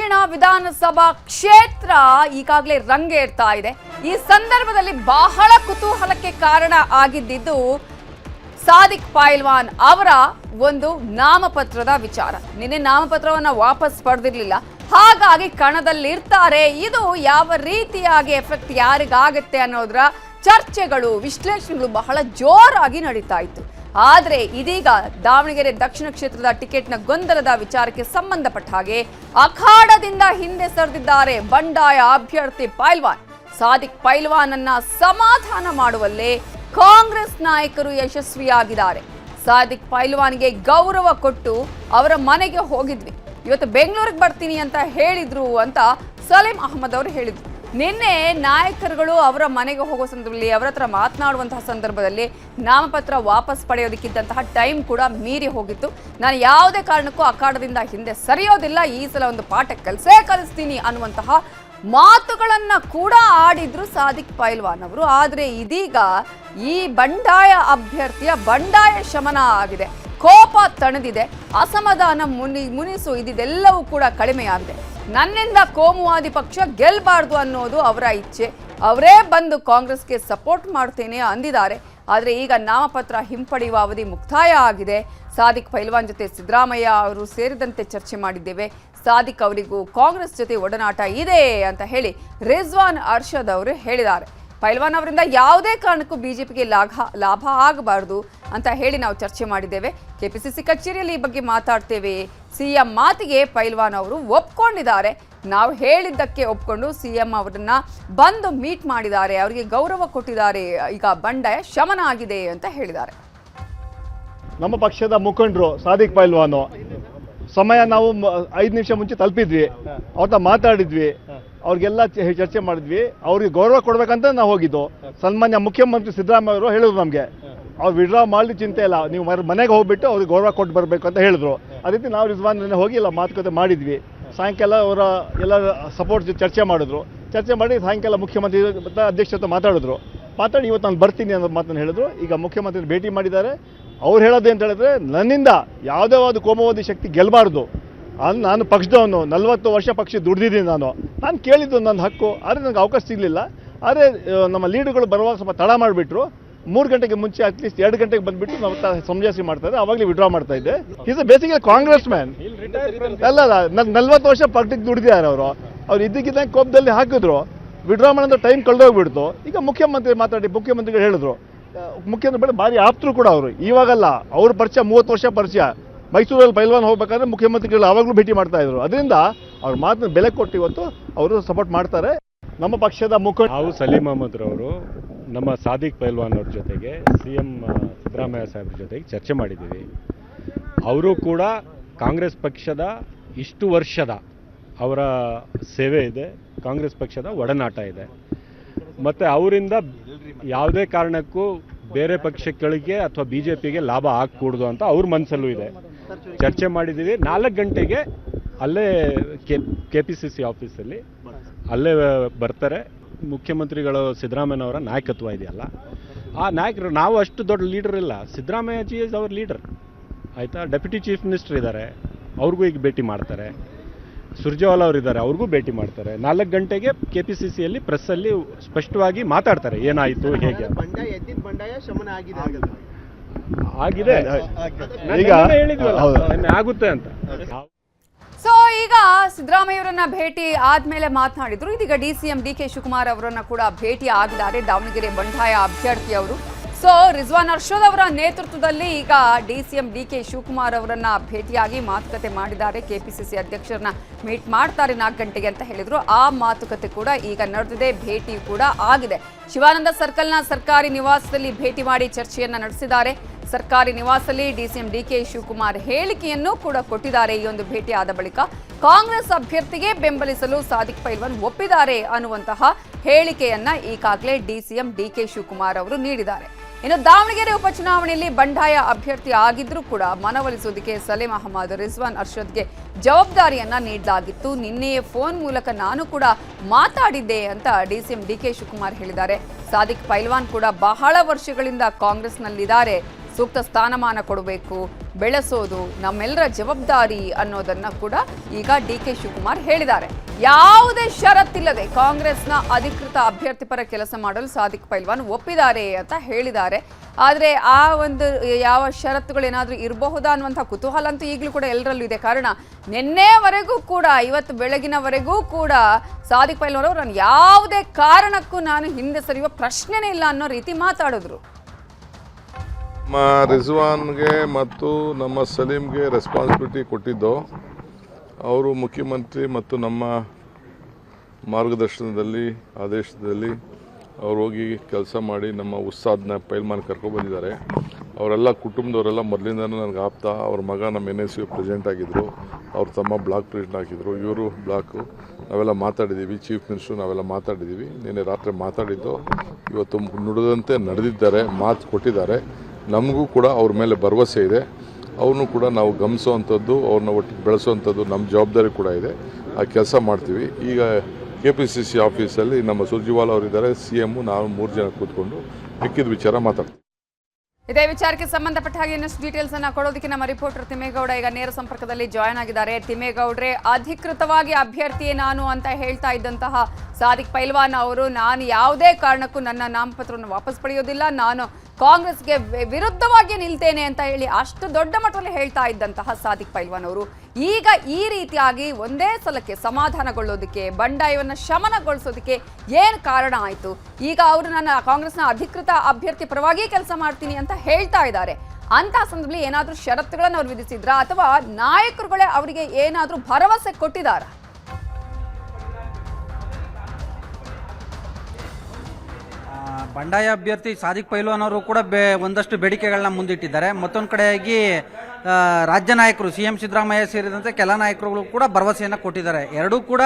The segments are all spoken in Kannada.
ದಕ್ಷಿಣ ವಿಧಾನಸಭಾ ಕ್ಷೇತ್ರ ಈಗಾಗಲೇ ರಂಗೇರ್ತಾ ಇದೆ. ಈ ಸಂದರ್ಭದಲ್ಲಿ ಬಹಳ ಕುತೂಹಲಕ್ಕೆ ಕಾರಣ ಆಗಿದ್ದು ಸಾದಿಕ್ ಪೈಲ್ವಾನ್ ಅವರ ಒಂದು ನಾಮಪತ್ರದ ವಿಚಾರ. ನಿನ್ನೆ ನಾಮಪತ್ರವನ್ನ ವಾಪಸ್ ಪಡೆದಿರಲಿಲ್ಲ, ಹಾಗಾಗಿ ಕಣದಲ್ಲಿರ್ತಾರೆ. ಇದು ಯಾವ ರೀತಿಯಾಗಿ ಎಫೆಕ್ಟ್ ಯಾರಿಗಾಗುತ್ತೆ ಅನ್ನೋದರ ಚರ್ಚೆಗಳು, ವಿಶ್ಲೇಷಣೆಗಳು ಬಹಳ ಜೋರಾಗಿ ನಡೀತಾ ಇತ್ತು. ಆದರೆ ಇದೀಗ ದಾವಣಗೆರೆ ದಕ್ಷಿಣ ಕ್ಷೇತ್ರದ ಟಿಕೆಟ್ನ ಗೊಂದಲದ ವಿಚಾರಕ್ಕೆ ಸಂಬಂಧಪಟ್ಟ ಹಾಗೆ ಅಖಾಡದಿಂದ ಹಿಂದೆ ಸರಿದಿದ್ದಾರೆ ಬಂಡಾಯ ಅಭ್ಯರ್ಥಿ ಪೈಲ್ವಾನ್. ಸಾದಿಕ್ ಪೈಲ್ವಾನ್ ಅನ್ನ ಸಮಾಧಾನ ಮಾಡುವಲ್ಲೇ ಕಾಂಗ್ರೆಸ್ ನಾಯಕರು ಯಶಸ್ವಿಯಾಗಿದ್ದಾರೆ. ಸಾದಿಕ್ ಪೈಲ್ವಾನ್ಗೆ ಗೌರವ ಕೊಟ್ಟು ಅವರ ಮನೆಗೆ ಹೋಗಿದ್ವಿ, ಇವತ್ತು ಬೆಂಗಳೂರಿಗೆ ಬರ್ತೀನಿ ಅಂತ ಹೇಳಿದ್ರು ಅಂತ ಸಲೀಂ ಅಹಮದ್ ಅವರು ಹೇಳಿದ್ರು. ನಿನ್ನೆ ನಾಯಕರುಗಳು ಅವರ ಮನೆಗೆ ಹೋಗೋ ಸಂದರ್ಭದಲ್ಲಿ, ಅವರ ಹತ್ರ ಮಾತನಾಡುವಂತಹ ಸಂದರ್ಭದಲ್ಲಿ ನಾಮಪತ್ರ ವಾಪಸ್ ಪಡೆಯೋದಕ್ಕಿದ್ದಂತಹ ಟೈಮ್ ಕೂಡ ಮೀರಿ ಹೋಗಿತ್ತು. ನಾನು ಯಾವುದೇ ಕಾರಣಕ್ಕೂ ಅಖಾಡದಿಂದ ಹಿಂದೆ ಸರಿಯೋದಿಲ್ಲ, ಈ ಸಲ ಒಂದು ಪಾಠ ಕಲಿಸ್ತೀನಿ ಅನ್ನುವಂತಹ ಮಾತುಗಳನ್ನ ಕೂಡ ಆಡಿದ್ರು ಸಾದಿಕ್ ಪೈಲ್ವಾನ್ ಅವರು. ಆದರೆ ಇದೀಗ ಈ ಬಂಡಾಯ ಅಭ್ಯರ್ಥಿಯ ಬಂಡಾಯ ಶಮನ ಆಗಿದೆ, ಕೋಪ ತಣದಿದೆ, ಅಸಮಾಧಾನ ಮುನಿಸು ಇದೆಲ್ಲವೂ ಕೂಡ ಕಡಿಮೆಯಾಗಿದೆ. ನನ್ನಿಂದ ಕೋಮುವಾದಿ ಪಕ್ಷ ಗೆಲ್ಲಬಾರ್ದು ಅನ್ನೋದು ಅವರ ಇಚ್ಛೆ. ಅವರೇ ಬಂದು ಕಾಂಗ್ರೆಸ್ಗೆ ಸಪೋರ್ಟ್ ಮಾಡ್ತೇನೆ ಅಂದಿದ್ದಾರೆ. ಆದರೆ ಈಗ ನಾಮಪತ್ರ ಹಿಂಪಡೆಯುವ ಅವಧಿ ಮುಕ್ತಾಯ ಆಗಿದೆ. ಸಾದಿಕ್ ಪೈಲ್ವಾನ್ ಜೊತೆ ಸಿದ್ದರಾಮಯ್ಯ ಅವರು ಸೇರಿದಂತೆ ಚರ್ಚೆ ಮಾಡಿದ್ದೇವೆ. ಸಾದಿಕ್ ಅವರಿಗೂ ಕಾಂಗ್ರೆಸ್ ಜೊತೆ ಒಡನಾಟ ಇದೆ ಅಂತ ಹೇಳಿ ರಿಜ್ವಾನ್ ಅರ್ಷದ್ ಅವರು ಹೇಳಿದ್ದಾರೆ. ಪೈಲ್ವಾನ್ ಅವರಿಂದ ಯಾವುದೇ ಕಾರಣಕ್ಕೂ ಬಿಜೆಪಿಗೆ ಲಾಭ ಆಗಬಾರ್ದು ಅಂತ ಹೇಳಿ ನಾವು ಚರ್ಚೆ ಮಾಡಿದ್ದೇವೆ. ಕೆಪಿಸಿಸಿ ಕಚೇರಿಯಲ್ಲಿ ಈ ಬಗ್ಗೆ ಮಾತಾಡ್ತೇವೆ. ಸಿಎಂ ಮಾತಿಗೆ ಪೈಲ್ವಾನ್ ಅವರು ಒಪ್ಕೊಂಡಿದ್ದಾರೆ. ನಾವು ಹೇಳಿದ್ದಕ್ಕೆ ಒಪ್ಕೊಂಡು ಸಿಎಂ ಅವರನ್ನ ಬಂದು ಮೀಟ್ ಮಾಡಿದ್ದಾರೆ, ಅವರಿಗೆ ಗೌರವ ಕೊಟ್ಟಿದ್ದಾರೆ. ಈಗ ಬಂಡಾಯ ಶಮನ ಆಗಿದೆ ಅಂತ ಹೇಳಿದ್ದಾರೆ. ನಮ್ಮ ಪಕ್ಷದ ಮುಖಂಡರು ಸಾದಿಕ್ ಪೈಲ್ವಾನು ಸಮಯ ನಾವು 5 ನಿಮಿಷ ಮುಂಚೆ ತಲುಪಿದ್ವಿ, ಅವ್ರನ್ನ ಮಾತಾಡಿದ್ವಿ, ಅವ್ರಿಗೆಲ್ಲ ಚರ್ಚೆ ಮಾಡಿದ್ವಿ. ಅವ್ರಿಗೆ ಗೌರವ ಕೊಡ್ಬೇಕಂತ ನಾವು ಹೋಗಿದ್ದು. ಸನ್ಮಾನ್ಯ ಮುಖ್ಯಮಂತ್ರಿ ಸಿದ್ದರಾಮಯ್ಯ ಅವರು ಹೇಳಿದ್ರು ನಮಗೆ, ಅವ್ರು ವಿಡ್ರಾ ಮಾಡಲಿ ಚಿಂತೆ ಇಲ್ಲ, ನೀವು ಮನೆಗೆ ಹೋಗ್ಬಿಟ್ಟು ಅವ್ರಿಗೆ ಗೌರವ ಕೊಟ್ಟು ಬರಬೇಕು ಅಂತ ಹೇಳಿದ್ರು. ಅದೇ ರೀತಿ ನಾವು ರಿಜ್ವಾನ್ ಹೋಗಿ ಎಲ್ಲ ಮಾತುಕತೆ ಮಾಡಿದ್ವಿ. ಸಾಯಂಕಾಲ ಅವರ ಎಲ್ಲ ಸಪೋರ್ಟ್ ಚರ್ಚೆ ಮಾಡಿದ್ರು. ಚರ್ಚೆ ಮಾಡಿ ಸಾಯಂಕಾಲ ಮುಖ್ಯಮಂತ್ರಿ ಅಧ್ಯಕ್ಷತೆ ಮಾತಾಡಿದ್ರು. ಮಾತಾಡಿ ಇವತ್ತು ನಾನು ಬರ್ತೀನಿ ಅನ್ನೋ ಮಾತನ್ನು ಹೇಳಿದ್ರು. ಈಗ ಮುಖ್ಯಮಂತ್ರಿ ಭೇಟಿ ಮಾಡಿದ್ದಾರೆ. ಅವ್ರು ಹೇಳೋದು ಅಂತ ಹೇಳಿದ್ರೆ, ನನ್ನಿಂದ ಯಾವುದೇ ಒಂದು ಕೋಮುವಾದಿ ಶಕ್ತಿ ಗೆಲ್ಲಬಾರ್ದು, ನಾನು ಪಕ್ಷದವನು, 40 ವರ್ಷ ಪಕ್ಷ ದುಡ್ದಿದ್ದೀನಿ, ನಾನು ಕೇಳಿದ್ದು ನನ್ನ ಹಕ್ಕು. ಆದರೆ ನನಗೆ ಅವಕಾಶ ಸಿಗಲಿಲ್ಲ. ಆದರೆ ನಮ್ಮ ಲೀಡರ್ಗಳು ಬರುವಾಗ ಸ್ವಲ್ಪ ತಡ ಮಾಡಿಬಿಟ್ರು. 3 ಗಂಟೆಗೆ ಮುಂಚೆ ಅಟ್ಲೀಸ್ಟ್ 2 ಗಂಟೆಗೆ ಬಂದುಬಿಟ್ಟು ನಾವು ಸಮಜಾಯಿಸಿ ಮಾಡ್ತಾ ಇದ್ದೆ. ಅವಾಗಲೇ ವಿಡ್ರಾ ಮಾಡ್ತಾ ಇದ್ದೆ. Is a basically Congress man. ಅಲ್ಲ, ನನ್ನ 40 ವರ್ಷ ಪಕ್ಷಕ್ಕೆ ದುಡಿದಿದ್ದಾರೆ ಅವರು. ಅವ್ರು ಇದ್ದಕ್ಕಿದ್ದಂಗೆ ಕೋಪದಲ್ಲಿ ಹಾಕಿದ್ರು, ವಿಡ್ರಾ ಮಾಡೋದು ಟೈಮ್ ಕಳೆದೋಗ್ಬಿಡ್ತು. ಈಗ ಮುಖ್ಯಮಂತ್ರಿ ಮಾತಾಡಿ ಮುಖ್ಯಮಂತ್ರಿಗಳು ಹೇಳಿದ್ರು, ಮುಖ್ಯಮಂತ್ರಿ ಭಾರಿ ಆಪ್ತರು ಕೂಡ ಅವರು. ಇವಾಗಲ್ಲ, ಅವ್ರ ಪರಿಚಯ 30 ವರ್ಷ ಪರಿಚಯ. ಮೈಸೂರಲ್ಲಿ ಪೈಲ್ವಾನ್ ಹೋಗ್ಬೇಕಾದ್ರೆ ಮುಖ್ಯಮಂತ್ರಿಗಳು ಆವಾಗಲೂ ಭೇಟಿ ಮಾಡ್ತಾ ಇದ್ರು. ಅದರಿಂದ ಅವ್ರ ಮಾತನ್ನ ಬೆಲೆ ಕೊಟ್ಟು ಇವತ್ತು ಅವರು ಸಪೋರ್ಟ್ ಮಾಡ್ತಾರೆ. ನಮ್ಮ ಪಕ್ಷದ ಮುಖಂಡ ನಾವು ಸಲೀಂ ಅಹಮದ್ ಅವರು ನಮ್ಮ ಸಾದಿಕ್ ಪೈಲ್ವಾನ್ ಅವ್ರ ಜೊತೆಗೆ ಸಿಎಂ ಸಿದ್ದರಾಮಯ್ಯ ಸಾಹೇಬ್ರ ಜೊತೆಗೆ ಚರ್ಚೆ ಮಾಡಿದ್ದೀವಿ. ಅವರು ಕೂಡ ಕಾಂಗ್ರೆಸ್ ಪಕ್ಷದ ಇಷ್ಟು ವರ್ಷದ ಅವರ ಸೇವೆ ಇದೆ, ಕಾಂಗ್ರೆಸ್ ಪಕ್ಷದ ಒಡನಾಟ ಇದೆ. ಮತ್ತು ಅವರಿಂದ ಯಾವುದೇ ಕಾರಣಕ್ಕೂ ಬೇರೆ ಪಕ್ಷಗಳಿಗೆ ಅಥವಾ ಬಿ ಜೆ ಪಿಗೆ ಲಾಭ ಆಗಕೂಡ್ದು ಅಂತ ಅವ್ರ ಮನಸ್ಸಲ್ಲೂ ಇದೆ. ಚರ್ಚೆ ಮಾಡಿದ್ದೀವಿ. 4 ಗಂಟೆಗೆ ಅಲ್ಲೇ KPCC ಆಫೀಸಲ್ಲಿ ಅಲ್ಲೇ ಬರ್ತಾರೆ. ಮುಖ್ಯಮಂತ್ರಿಗಳು ಸಿದ್ದರಾಮಯ್ಯನವರ ನಾಯಕತ್ವ ಇದೆಯಲ್ಲ, ಆ ನಾಯಕರು, ನಾವು ಅಷ್ಟು ದೊಡ್ಡ ಲೀಡರ್ ಇಲ್ಲ. Siddaramaiah G is our leader, ಆಯಿತಾ. ಡೆಪ್ಯೂಟಿ ಚೀಫ್ ಮಿನಿಸ್ಟರ್ ಇದ್ದಾರೆ, ಅವ್ರಿಗೂ ಈಗ ಭೇಟಿ ಮಾಡ್ತಾರೆ. ಸುರ್ಜೇವಾಲಾ ಅವರು ಇದ್ದಾರೆ, ಅವ್ರಿಗೂ ಭೇಟಿ ಮಾಡ್ತಾರೆ. 4 ಗಂಟೆಗೆ KPCCಯಲ್ಲಿ ಪ್ರೆಸ್ಸಲ್ಲಿ ಸ್ಪಷ್ಟವಾಗಿ ಮಾತಾಡ್ತಾರೆ ಏನಾಯಿತು, ಹೇಗೆ. ಆಗಿದೆ, ಈಗ ಆಗುತ್ತೆ ಅಂತ. ಸೊ ಈಗ ಸಿದ್ದರಾಮಯ್ಯವರನ್ನ ಭೇಟಿ ಆದ್ಮೇಲೆ ಮಾತನಾಡಿದ್ರು. ಇದೀಗ DCM DK ಶಿವಕುಮಾರ್ ಅವರನ್ನ ಕೂಡ ಭೇಟಿ ಆಗಿದ್ದಾರೆ ದಾವಣಗೆರೆ ಬಂಡಾಯ ಅಭ್ಯರ್ಥಿ ಅವರು. ಸೊ ರಿಜ್ವಾನ್ ಅರ್ಷದ್ ಅವರ ನೇತೃತ್ವದಲ್ಲಿ ಈಗ DCM DK ಶಿವಕುಮಾರ್ ಅವರನ್ನ ಭೇಟಿಯಾಗಿ ಮಾತುಕತೆ ಮಾಡಿದ್ದಾರೆ. KPCC ಅಧ್ಯಕ್ಷರನ್ನ ಮೀಟ್ ಮಾಡ್ತಾರೆ 4 ಗಂಟೆಗೆ ಅಂತ ಹೇಳಿದ್ರು. ಆ ಮಾತುಕತೆ ಕೂಡ ಈಗ ನಡೆದಿದೆ, ಭೇಟಿ ಕೂಡ ಆಗಿದೆ. ಶಿವಾನಂದ ಸರ್ಕಲ್ನ ಸರ್ಕಾರಿ ನಿವಾಸದಲ್ಲಿ ಭೇಟಿ ಮಾಡಿ ಚರ್ಚೆಯನ್ನ ನಡೆಸಿದ್ದಾರೆ. ಸರ್ಕಾರಿ ನಿವಾಸದಲ್ಲಿ DCM DK ಶಿವಕುಮಾರ್ ಹೇಳಿಕೆಯನ್ನು ಕೂಡ ಕೊಟ್ಟಿದ್ದಾರೆ. ಈ ಒಂದು ಭೇಟಿ ಆದ ಬಳಿಕ ಕಾಂಗ್ರೆಸ್ ಅಭ್ಯರ್ಥಿಗೆ ಬೆಂಬಲಿಸಲು ಸಾದಿಕ್ ಪೈಲ್ವಾನ್ ಒಪ್ಪಿದ್ದಾರೆ ಅನ್ನುವಂತಹ ಹೇಳಿಕೆಯನ್ನ ಈಗಾಗಲೇ DCM DK ಶಿವಕುಮಾರ್ ಅವರು ನೀಡಿದ್ದಾರೆ. ಇನ್ನು ದಾವಣಗೆರೆ ಉಪಚುನಾವಣೆಯಲ್ಲಿ ಬಂಡಾಯ ಅಭ್ಯರ್ಥಿ ಆಗಿದ್ರೂ ಕೂಡ ಮನವೊಲಿಸುವುದಕ್ಕೆ ಸಲೀಂ ಅಹಮದ್, ರಿಜ್ವಾನ್ ಅರ್ಷದ್ಗೆ ಜವಾಬ್ದಾರಿಯನ್ನ ನೀಡಲಾಗಿತ್ತು. ನಿನ್ನೆಯೇ ಫೋನ್ ಮೂಲಕ ನಾನು ಕೂಡ ಮಾತಾಡಿದ್ದೆ ಅಂತ DCM DK ಶಿವಕುಮಾರ್ ಹೇಳಿದ್ದಾರೆ. ಸಾದಿಕ್ ಪೈಲ್ವಾನ್ ಕೂಡ ಬಹಳ ವರ್ಷಗಳಿಂದ ಕಾಂಗ್ರೆಸ್ನಲ್ಲಿದ್ದಾರೆ, ಸೂಕ್ತ ಸ್ಥಾನಮಾನ ಕೊಡಬೇಕು, ಬೆಳೆಸೋದು ನಮ್ಮೆಲ್ಲರ ಜವಾಬ್ದಾರಿ ಅನ್ನೋದನ್ನ ಕೂಡ ಈಗ ಡಿ.ಕೆ. ಶಿವಕುಮಾರ್ ಹೇಳಿದ್ದಾರೆ. ಯಾವುದೇ ಷರತ್ತಿಲ್ಲದೆ ಕಾಂಗ್ರೆಸ್ನ ಅಧಿಕೃತ ಅಭ್ಯರ್ಥಿ ಪರ ಕೆಲಸ ಮಾಡಲು ಸಾದಿಕ್ ಪೈಲ್ವಾನ್ ಒಪ್ಪಿದ್ದಾರೆ ಅಂತ ಹೇಳಿದ್ದಾರೆ. ಆದರೆ ಆ ಒಂದು ಯಾವ ಷರತ್ತುಗಳೇನಾದರೂ ಇರಬಹುದಾ ಅನ್ನುವಂಥ ಕುತೂಹಲ ಅಂತೂ ಈಗಲೂ ಕೂಡ ಎಲ್ಲರಲ್ಲೂ ಇದೆ. ಕಾರಣ ನಿನ್ನೆವರೆಗೂ ಕೂಡ ಇವತ್ತು ಬೆಳಗಿನವರೆಗೂ ಕೂಡ ಸಾದಿಕ್ ಪೈಲ್ವಾನ್ ಅವರು ನಾನು ಯಾವುದೇ ಕಾರಣಕ್ಕೂ ನಾನು ಹಿಂದೆ ಸರಿಯುವ ಪ್ರಶ್ನೆನೇ ಇಲ್ಲ ಅನ್ನೋ ರೀತಿ ಮಾತಾಡಿದ್ರು. ನಮ್ಮ ರಿಜ್ವಾನ್ಗೆ ಮತ್ತು ನಮ್ಮ ಸಲೀಮ್ಗೆ ರೆಸ್ಪಾನ್ಸಿಬಿಲಿಟಿ ಕೊಟ್ಟಿದ್ದು ಅವರು ಮುಖ್ಯಮಂತ್ರಿ ಮತ್ತು ನಮ್ಮ ಮಾರ್ಗದರ್ಶನದಲ್ಲಿ ಆದೇಶದಲ್ಲಿ ಅವ್ರು ಹೋಗಿ ಕೆಲಸ ಮಾಡಿ ನಮ್ಮ ಉಸ್ತಾದ್ನ ಪೈಲ್ವಾನ್ ಕರ್ಕೊಂಡು ಬಂದಿದ್ದಾರೆ. ಅವರೆಲ್ಲ ಕುಟುಂಬದವರೆಲ್ಲ ಮೊದಲಿಂದನೂ ನನಗೆ ಆಪ್ತ. ಅವ್ರ ಮಗ ನಮ್ಮ NSU ಪ್ರೆಸಿಡೆಂಟ್ ಆಗಿದ್ದರು, ಅವ್ರ ತಮ್ಮ ಬ್ಲಾಕ್ ಪ್ರೆಸಿಡೆಂಟ್ ಆಗಿದ್ದರು, ಇವರು ಬ್ಲಾಕು. ನಾವೆಲ್ಲ ಮಾತಾಡಿದ್ದೀವಿ, ಚೀಫ್ ಮಿನಿಸ್ಟ್ರು ನಾವೆಲ್ಲ ಮಾತಾಡಿದ್ದೀವಿ. ನಿನ್ನೆ ರಾತ್ರಿ ಮಾತಾಡಿದ್ದು ಇವತ್ತು ನುಡಿದಂತೆ ನಡೆದಿದ್ದಾರೆ, ಮಾತು ಕೊಟ್ಟಿದ್ದಾರೆ. ನಮಗೂ ಕೂಡ ಅವ್ರ ಮೇಲೆ ಭರವಸೆ ಇದೆ. ಅವ್ರನ್ನೂ ಕೂಡ ನಾವು ಗಮನಿಸುವಂಥದ್ದು, ಅವ್ರನ್ನ ಒಟ್ಟಿಗೆ ಬೆಳೆಸುವಂಥದ್ದು ನಮ್ಮ ಜವಾಬ್ದಾರಿ ಕೂಡ ಇದೆ. ಆ ಕೆಲಸ ಮಾಡ್ತೀವಿ. ಈಗ KPCC ಆಫೀಸಲ್ಲಿ ನಮ್ಮ ಸುರ್ಜಿವಾಲ ಅವರಿದ್ದಾರೆ, CM, ನಾವು 3 ಜನ ಕೂತ್ಕೊಂಡು ಮಿಕ್ಕಿದ ವಿಚಾರ ಮಾತಾಡ್ತೀವಿ. ಇದೇ ವಿಚಾರಕ್ಕೆ ಸಂಬಂಧಪಟ್ಟ ಹಾಗೆ ಇನ್ನಷ್ಟು ಡೀಟೇಲ್ಸ್ ಅನ್ನ ಕೊಡೋದಕ್ಕೆ ನಮ್ಮ ರಿಪೋರ್ಟರ್ ತಿಮ್ಮೇಗೌಡ ಈಗ ನೇರ ಸಂಪರ್ಕದಲ್ಲಿ ಜಾಯ್ನ್ ಆಗಿದ್ದಾರೆ. ತಿಮ್ಮೇಗೌಡ್ರೆ, ಅಧಿಕೃತವಾಗಿ ಅಭ್ಯರ್ಥಿಯೇ ನಾನು ಅಂತ ಹೇಳ್ತಾ ಇದ್ದಂತಹ ಸಾದಿಕ್ ಪೈಲ್ವಾನ್ ಅವರು ನಾನು ಯಾವುದೇ ಕಾರಣಕ್ಕೂ ನನ್ನ ನಾಮಪತ್ರವನ್ನು ವಾಪಸ್ ಪಡೆಯೋದಿಲ್ಲ, ನಾನು ಕಾಂಗ್ರೆಸ್ಗೆ ವಿರುದ್ಧವಾಗಿ ನಿಲ್ತೇನೆ ಅಂತ ಹೇಳಿ ಅಷ್ಟು ದೊಡ್ಡ ಮಟ್ಟದಲ್ಲಿ ಹೇಳ್ತಾ ಇದ್ದಂತಹ ಸಾದಿಕ್ ಪೈಲ್ವಾನ್ ಅವರು ಈಗ ಈ ರೀತಿಯಾಗಿ ಒಂದೇ ಸಲಕ್ಕೆ ಸಮಾಧಾನಗೊಳ್ಳೋದಕ್ಕೆ, ಬಂಡಾಯವನ್ನು ಶಮನಗೊಳಿಸೋದಕ್ಕೆ ಏನು ಕಾರಣ ಆಯಿತು? ಈಗ ಅವರು ನನ್ನ ಕಾಂಗ್ರೆಸ್ನ ಅಧಿಕೃತ ಅಭ್ಯರ್ಥಿ ಪರವಾಗಿ ಕೆಲಸ ಮಾಡ್ತೀನಿ ಅಂತ ಹೇಳ್ತಾ ಇದ್ದಾರೆ. ಅಂತಹ ಸಂದರ್ಭದಲ್ಲಿ ಏನಾದರೂ ಷರತ್ತುಗಳನ್ನು ಅವ್ರು ವಿಧಿಸಿದ್ರಾ ಅಥವಾ ನಾಯಕರುಗಳೇ ಅವರಿಗೆ ಏನಾದರೂ ಭರವಸೆ ಕೊಟ್ಟಿದ್ದಾರಾ? ಬಂಡಾಯ ಅಭ್ಯರ್ಥಿ ಸಾದಿಕ್ ಪೈಲ್ವಾನ್ ಅವರು ಕೂಡ ಒಂದಷ್ಟು ಬೇಡಿಕೆಗಳನ್ನ ಮುಂದಿಟ್ಟಿದ್ದಾರೆ. ಮತ್ತೊಂದು ಕಡೆಯಾಗಿ ರಾಜ್ಯ ನಾಯಕರು CM ಸಿದ್ದರಾಮಯ್ಯ ಸೇರಿದಂತೆ ಕೆಲ ನಾಯಕರುಗಳು ಕೂಡ ಭರವಸೆಯನ್ನು ಕೊಟ್ಟಿದ್ದಾರೆ. ಎರಡೂ ಕೂಡ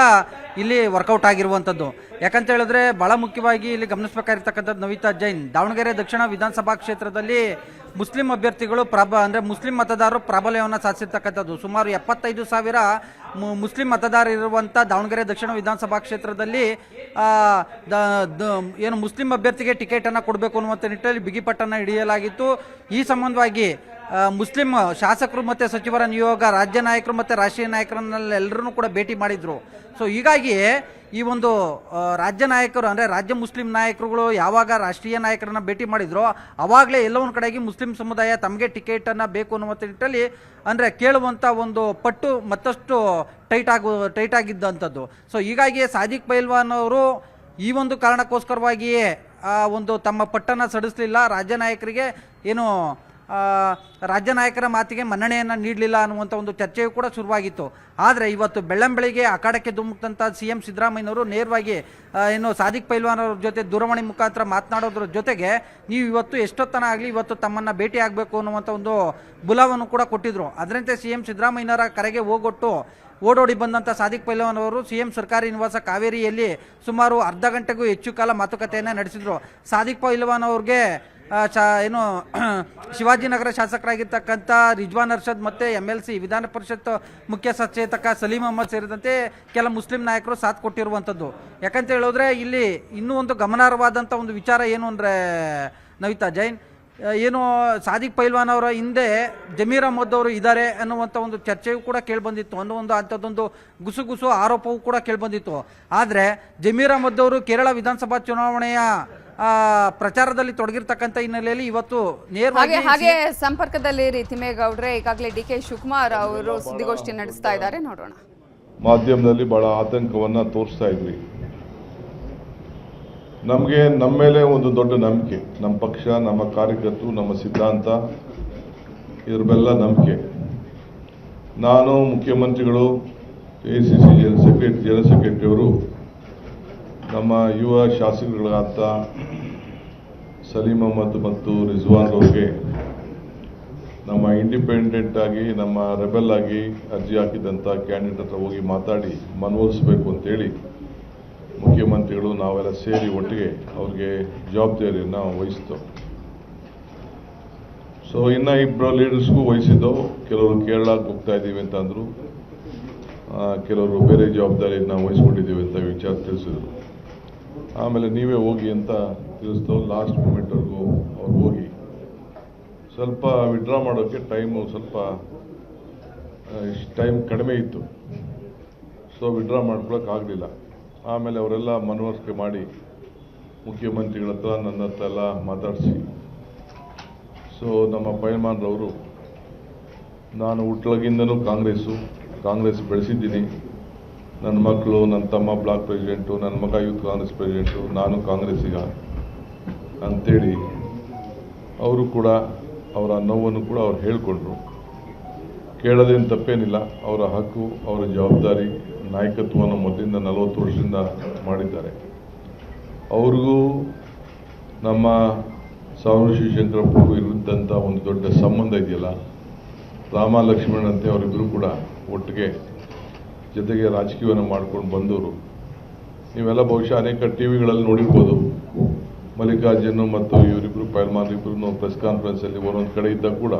ಇಲ್ಲಿ ವರ್ಕೌಟ್ ಆಗಿರುವಂಥದ್ದು. ಯಾಕಂತ ಹೇಳಿದ್ರೆ ಭಾಳ ಮುಖ್ಯವಾಗಿ ಇಲ್ಲಿ ಗಮನಿಸಬೇಕಾಗಿರ್ತಕ್ಕಂಥದ್ದು ನವಿತಾ ಜೈನ್, ದಾವಣಗೆರೆ ದಕ್ಷಿಣ ವಿಧಾನಸಭಾ ಕ್ಷೇತ್ರದಲ್ಲಿ ಮುಸ್ಲಿಂ ಅಭ್ಯರ್ಥಿಗಳು ಮುಸ್ಲಿಂ ಮತದಾರರು ಪ್ರಾಬಲ್ಯವನ್ನು ಸಾಧಿಸಿರ್ತಕ್ಕಂಥದ್ದು. ಸುಮಾರು 75,000 ಮುಸ್ಲಿಂ ಮತದಾರರಿರುವಂಥ ದಾವಣಗೆರೆ ದಕ್ಷಿಣ ವಿಧಾನಸಭಾ ಕ್ಷೇತ್ರದಲ್ಲಿ ಏನು ಮುಸ್ಲಿಂ ಅಭ್ಯರ್ಥಿಗೆ ಟಿಕೆಟನ್ನು ಕೊಡಬೇಕು ಅನ್ನುವಂಥ ನಿಟ್ಟಿನಲ್ಲಿ ಬಿಗಿಪಟ್ಟನ್ನು ಹಿಡಿಯಲಾಗಿತ್ತು. ಈ ಸಂಬಂಧವಾಗಿ ಮುಸ್ಲಿಂ ಶಾಸಕರು ಮತ್ತು ಸಚಿವರ ನಿಯೋಗ ರಾಜ್ಯ ನಾಯಕರು ಮತ್ತು ರಾಷ್ಟ್ರೀಯ ನಾಯಕರನ್ನೆಲ್ಲರೂ ಕೂಡ ಭೇಟಿ ಮಾಡಿದರು. ಸೊ ಹೀಗಾಗಿ ಈ ಒಂದು ರಾಜ್ಯ ನಾಯಕರು ಅಂದರೆ ರಾಜ್ಯ ಮುಸ್ಲಿಂ ನಾಯಕರುಗಳು ಯಾವಾಗ ರಾಷ್ಟ್ರೀಯ ನಾಯಕರನ್ನ ಭೇಟಿ ಮಾಡಿದ್ರು ಆವಾಗಲೇ ಎಲ್ಲ ಒಂದು ಕಡೆಗೆ ಮುಸ್ಲಿಂ ಸಮುದಾಯ ತಮಗೆ ಟಿಕೆಟನ್ನು ಬೇಕು ಅನ್ನುವಂಥ ನಿಟ್ಟಲ್ಲಿ ಅಂದರೆ ಕೇಳುವಂಥ ಒಂದು ಪಟ್ಟು ಮತ್ತಷ್ಟು ಟೈಟ್ ಆಗಿದ್ದಂಥದ್ದು. ಸೊ ಹೀಗಾಗಿ ಸಾದಿಕ್ ಪೈಲ್ವಾನ್ ಅವರು ಈ ಒಂದು ಕಾರಣಕ್ಕೋಸ್ಕರವಾಗಿಯೇ ಒಂದು ತಮ್ಮ ಪಟ್ಟನ್ನು ಸಡಿಸಲಿಲ್ಲ, ರಾಜ್ಯ ನಾಯಕರಿಗೆ ಏನು ರಾಜ್ಯ ನಾಯಕರ ಮಾತಿಗೆ ಮನ್ನಣೆಯನ್ನು ನೀಡಲಿಲ್ಲ ಅನ್ನುವಂಥ ಒಂದು ಚರ್ಚೆಯೂ ಕೂಡ ಶುರುವಾಗಿತ್ತು. ಆದರೆ ಇವತ್ತು ಬೆಳ್ಳಂಬೆಳಿಗ್ಗೆ ಅಖಾಡಕ್ಕೆ ಧುಮುಕ್ತಂಥ CM ಸಿದ್ದರಾಮಯ್ಯನವರು ನೇರವಾಗಿ ಏನು ಸಾದಿಕ್ ಪೈಲ್ವಾನ್ ಅವ್ರ ಜೊತೆ ದೂರವಾಣಿ ಮುಖಾಂತರ ಮಾತನಾಡೋದ್ರ ಜೊತೆಗೆ ನೀವು ಇವತ್ತು ಎಷ್ಟೊತ್ತನ ಆಗಲಿ ಇವತ್ತು ತಮ್ಮನ್ನು ಭೇಟಿ ಆಗಬೇಕು ಅನ್ನುವಂಥ ಒಂದು ಬುಲಾವನ್ನು ಕೂಡ ಕೊಟ್ಟಿದ್ರು. ಅದರಂತೆ CM ಸಿದ್ದರಾಮಯ್ಯನವರ ಕರೆಗೆ ಓಡೋಡಿ ಬಂದಂಥ ಸಾದಿಕ್ ಪೈಲ್ವಾನ್ ಅವರು CM ಸರ್ಕಾರಿ ನಿವಾಸ ಕಾವೇರಿಯಲ್ಲಿ ಸುಮಾರು ಅರ್ಧ ಗಂಟೆಗೂ ಹೆಚ್ಚು ಕಾಲ ಮಾತುಕತೆಯನ್ನು ನಡೆಸಿದರು. ಸಾದಿಕ್ ಪೈಲ್ವಾನ್ ಅವ್ರಿಗೆ ಏನು ಶಿವಾಜಿನಗರ ಶಾಸಕರಾಗಿರ್ತಕ್ಕಂಥ ರಿಜ್ವಾನ್ ಅರ್ಷದ್ ಮತ್ತು MLC ವಿಧಾನ ಪರಿಷತ್ ಮುಖ್ಯ ಸಚೇತಕ ಸಲೀಂ ಅಹಮದ್ ಸೇರಿದಂತೆ ಕೆಲ ಮುಸ್ಲಿಂ ನಾಯಕರು ಸಾಥ್ ಕೊಟ್ಟಿರುವಂಥದ್ದು. ಯಾಕಂತ ಹೇಳಿದ್ರೆ ಇಲ್ಲಿ ಇನ್ನೂ ಒಂದು ಗಮನಾರ್ಹವಾದಂಥ ಒಂದು ವಿಚಾರ ಏನು ಅಂದರೆ ನವಿತಾ ಜೈನ್, ಏನು ಸಾದಿಕ್ ಪೈಲ್ವಾನ್ ಅವರ ಹಿಂದೆ ಜಮೀರ್ ಅಹಮದ್ ಅವರು ಇದ್ದಾರೆ ಅನ್ನುವಂಥ ಒಂದು ಚರ್ಚೆಯೂ ಕೂಡ ಕೇಳಿಬಂದಿತ್ತು. ಅಂಥದ್ದೊಂದು ಗುಸುಗುಸು ಆರೋಪವೂ ಕೂಡ ಕೇಳಿಬಂದಿತ್ತು. ಆದರೆ ಜಮೀರ್ ಅಹಮದ್ ಅವರು ಕೇರಳ ವಿಧಾನಸಭಾ ಚುನಾವಣೆಯ ಪ್ರಚಾರದಲ್ಲಿ ತೊಡಗಿರ್ತಕ್ಕಂಥ ಹಿನ್ನೆಲೆಯಲ್ಲಿ ಇವತ್ತು ನೇರವಾಗಿ ಹಾಗೆ ಸಂಪರ್ಕದಲ್ಲಿ ತಿಮ್ಮೇಗೌಡ್ರೆ, ಈಗಾಗಲೇ ಡಿ.ಕೆ. ಶಿವಕುಮಾರ್ ಅವರು ಸುದ್ದಿಗೋಷ್ಠಿ ನಡೆಸ್ತಾ ಇದ್ದಾರೆ, ನೋಡೋಣ. ಮಾಧ್ಯಮದಲ್ಲಿ ಬಹಳ ಆತಂಕವನ್ನು ತೋರಿಸ್ತಾ ಇದ್ವಿ. ನಮಗೆ ನಮ್ಮ ಮೇಲೆ ಒಂದು ದೊಡ್ಡ ನಂಬಿಕೆ, ನಮ್ಮ ಪಕ್ಷ, ನಮ್ಮ ಕಾರ್ಯಕರ್ತರು, ನಮ್ಮ ಸಿದ್ಧಾಂತ, ಇದ್ರ ಬೆಲ್ಲ ನಂಬಿಕೆ. ನಾನು ಮುಖ್ಯಮಂತ್ರಿಗಳು, ACC ಜನರಲ್ ಸೆಕ್ರೆಟರಿಯವರು, ನಮ್ಮ ಯುವ ಶಾಸಕರುಗಳಾದ ಸಲೀಂ ಅಹಮದ್ ಮತ್ತು ರಿಜ್ವಾನ್ ಅವ್ರಿಗೆ ನಮ್ಮ ಇಂಡಿಪೆಂಡೆಂಟ್ ಆಗಿ ನಮ್ಮ ರೆಬೆಲ್ ಆಗಿ ಅರ್ಜಿ ಹಾಕಿದಂಥ ಕ್ಯಾಂಡಿಡೇಟ್ ಹತ್ರ ಹೋಗಿ ಮಾತಾಡಿ ಮನವೊಲಿಸಬೇಕು ಅಂತೇಳಿ ಮುಖ್ಯಮಂತ್ರಿಗಳು ನಾವೆಲ್ಲ ಸೇರಿ ಒಟ್ಟಿಗೆ ಅವ್ರಿಗೆ ಜವಾಬ್ದಾರಿಯನ್ನು ವಹಿಸಿತು. ಸೊ ಇನ್ನು ಇಬ್ಬರು ಲೀಡರ್ಸ್ಗೂ ವಹಿಸಿದ್ದು. ಕೆಲವರು ಕೇರಳಕ್ಕೆ ಹೋಗ್ತಾ ಇದ್ದೀವಿ ಅಂತ ಅಂದರು, ಕೆಲವರು ಬೇರೆ ಜವಾಬ್ದಾರಿಯನ್ನು ವಹಿಸ್ಕೊಂಡಿದ್ದೀವಿ ಅಂತ ವಿಚಾರ ತಿಳಿಸಿದ್ರು. ಆಮೇಲೆ ನೀವೇ ಹೋಗಿ ಅಂತ ತಿಳಿಸ್ತವ್ರು. ಲಾಸ್ಟ್ ಮೂಮೆಂಟ್ವರೆಗೂ ಅವ್ರು ಹೋಗಿ ಸ್ವಲ್ಪ ವಿಡ್ರಾ ಮಾಡೋಕ್ಕೆ ಟೈಮು ಸ್ವಲ್ಪ ಟೈಮ್ ಕಡಿಮೆ ಇತ್ತು. ಸೊ ವಿಡ್ರಾ ಮಾಡ್ಕೊಳಕ್ಕಾಗಲಿಲ್ಲ. ಆಮೇಲೆ ಅವರೆಲ್ಲ ಮನವರಿಕೆ ಮಾಡಿ ಮುಖ್ಯಮಂತ್ರಿಗಳ ಹತ್ರ ನನ್ನ ಹತ್ರ ಎಲ್ಲ ಮಾತಾಡಿಸಿ, ಸೊ ನಮ್ಮ ಪೈಲ್ವಾನ್ರವರು ನಾನು ಹುಟ್ಲಗಿಂದನೂ ಕಾಂಗ್ರೆಸ್ ಬೆಳೆಸಿದ್ದೀನಿ, ನನ್ನ ಮಕ್ಕಳು, ನನ್ನ ತಮ್ಮ ಬ್ಲಾಕ್ ಪ್ರೆಸಿಡೆಂಟು, ನನ್ನ ಮಗ ಯೂತ್ ಕಾಂಗ್ರೆಸ್ ಪ್ರೆಸಿಡೆಂಟು, ನಾನು ಕಾಂಗ್ರೆಸ್ಸಿಗ ಅಂಥೇಳಿ ಅವರು ಕೂಡ ಅವರ ನೋವನ್ನು ಕೂಡ ಅವ್ರು ಹೇಳಿಕೊಂಡ್ರು. ಕೇಳೋದೇನು ತಪ್ಪೇನಿಲ್ಲ, ಅವರ ಹಕ್ಕು, ಅವರ ಜವಾಬ್ದಾರಿ. ನಾಯಕತ್ವವನ್ನು ಮೊದಲಿಂದ 40 ವರ್ಷದಿಂದ ಮಾಡಿದ್ದಾರೆ. ಅವ್ರಿಗೂ ನಮ್ಮ ಸಾವಿರ ಶಿವಶಂಕರಪ್ಪಗೂ ಇರುವಂಥ ಒಂದು ದೊಡ್ಡ ಸಂಬಂಧ ಇದೆಯಲ್ಲ, ರಾಮ ಲಕ್ಷ್ಮಣಂತೆ ಅವರಿಬ್ಬರು ಕೂಡ ಒಟ್ಟಿಗೆ ಜೊತೆಗೆ ರಾಜಕೀಯವನ್ನು ಮಾಡ್ಕೊಂಡು ಬಂದವರು. ನೀವೆಲ್ಲ ಬಹುಶಃ ಅನೇಕ ಟಿವಿಗಳಲ್ಲಿ ನೋಡಿರ್ಬೋದು. ಮಲ್ಲಿಕಾರ್ಜುನ್ ಮತ್ತು ಇವರಿಬ್ಬರು ಪೈಲ್ವಾನ್ರಿಬ್ಬರು ಪ್ರೆಸ್ ಕಾನ್ಫರೆನ್ಸಲ್ಲಿ ಒಂದೊಂದು ಕಡೆ ಇದ್ದಾಗ ಕೂಡ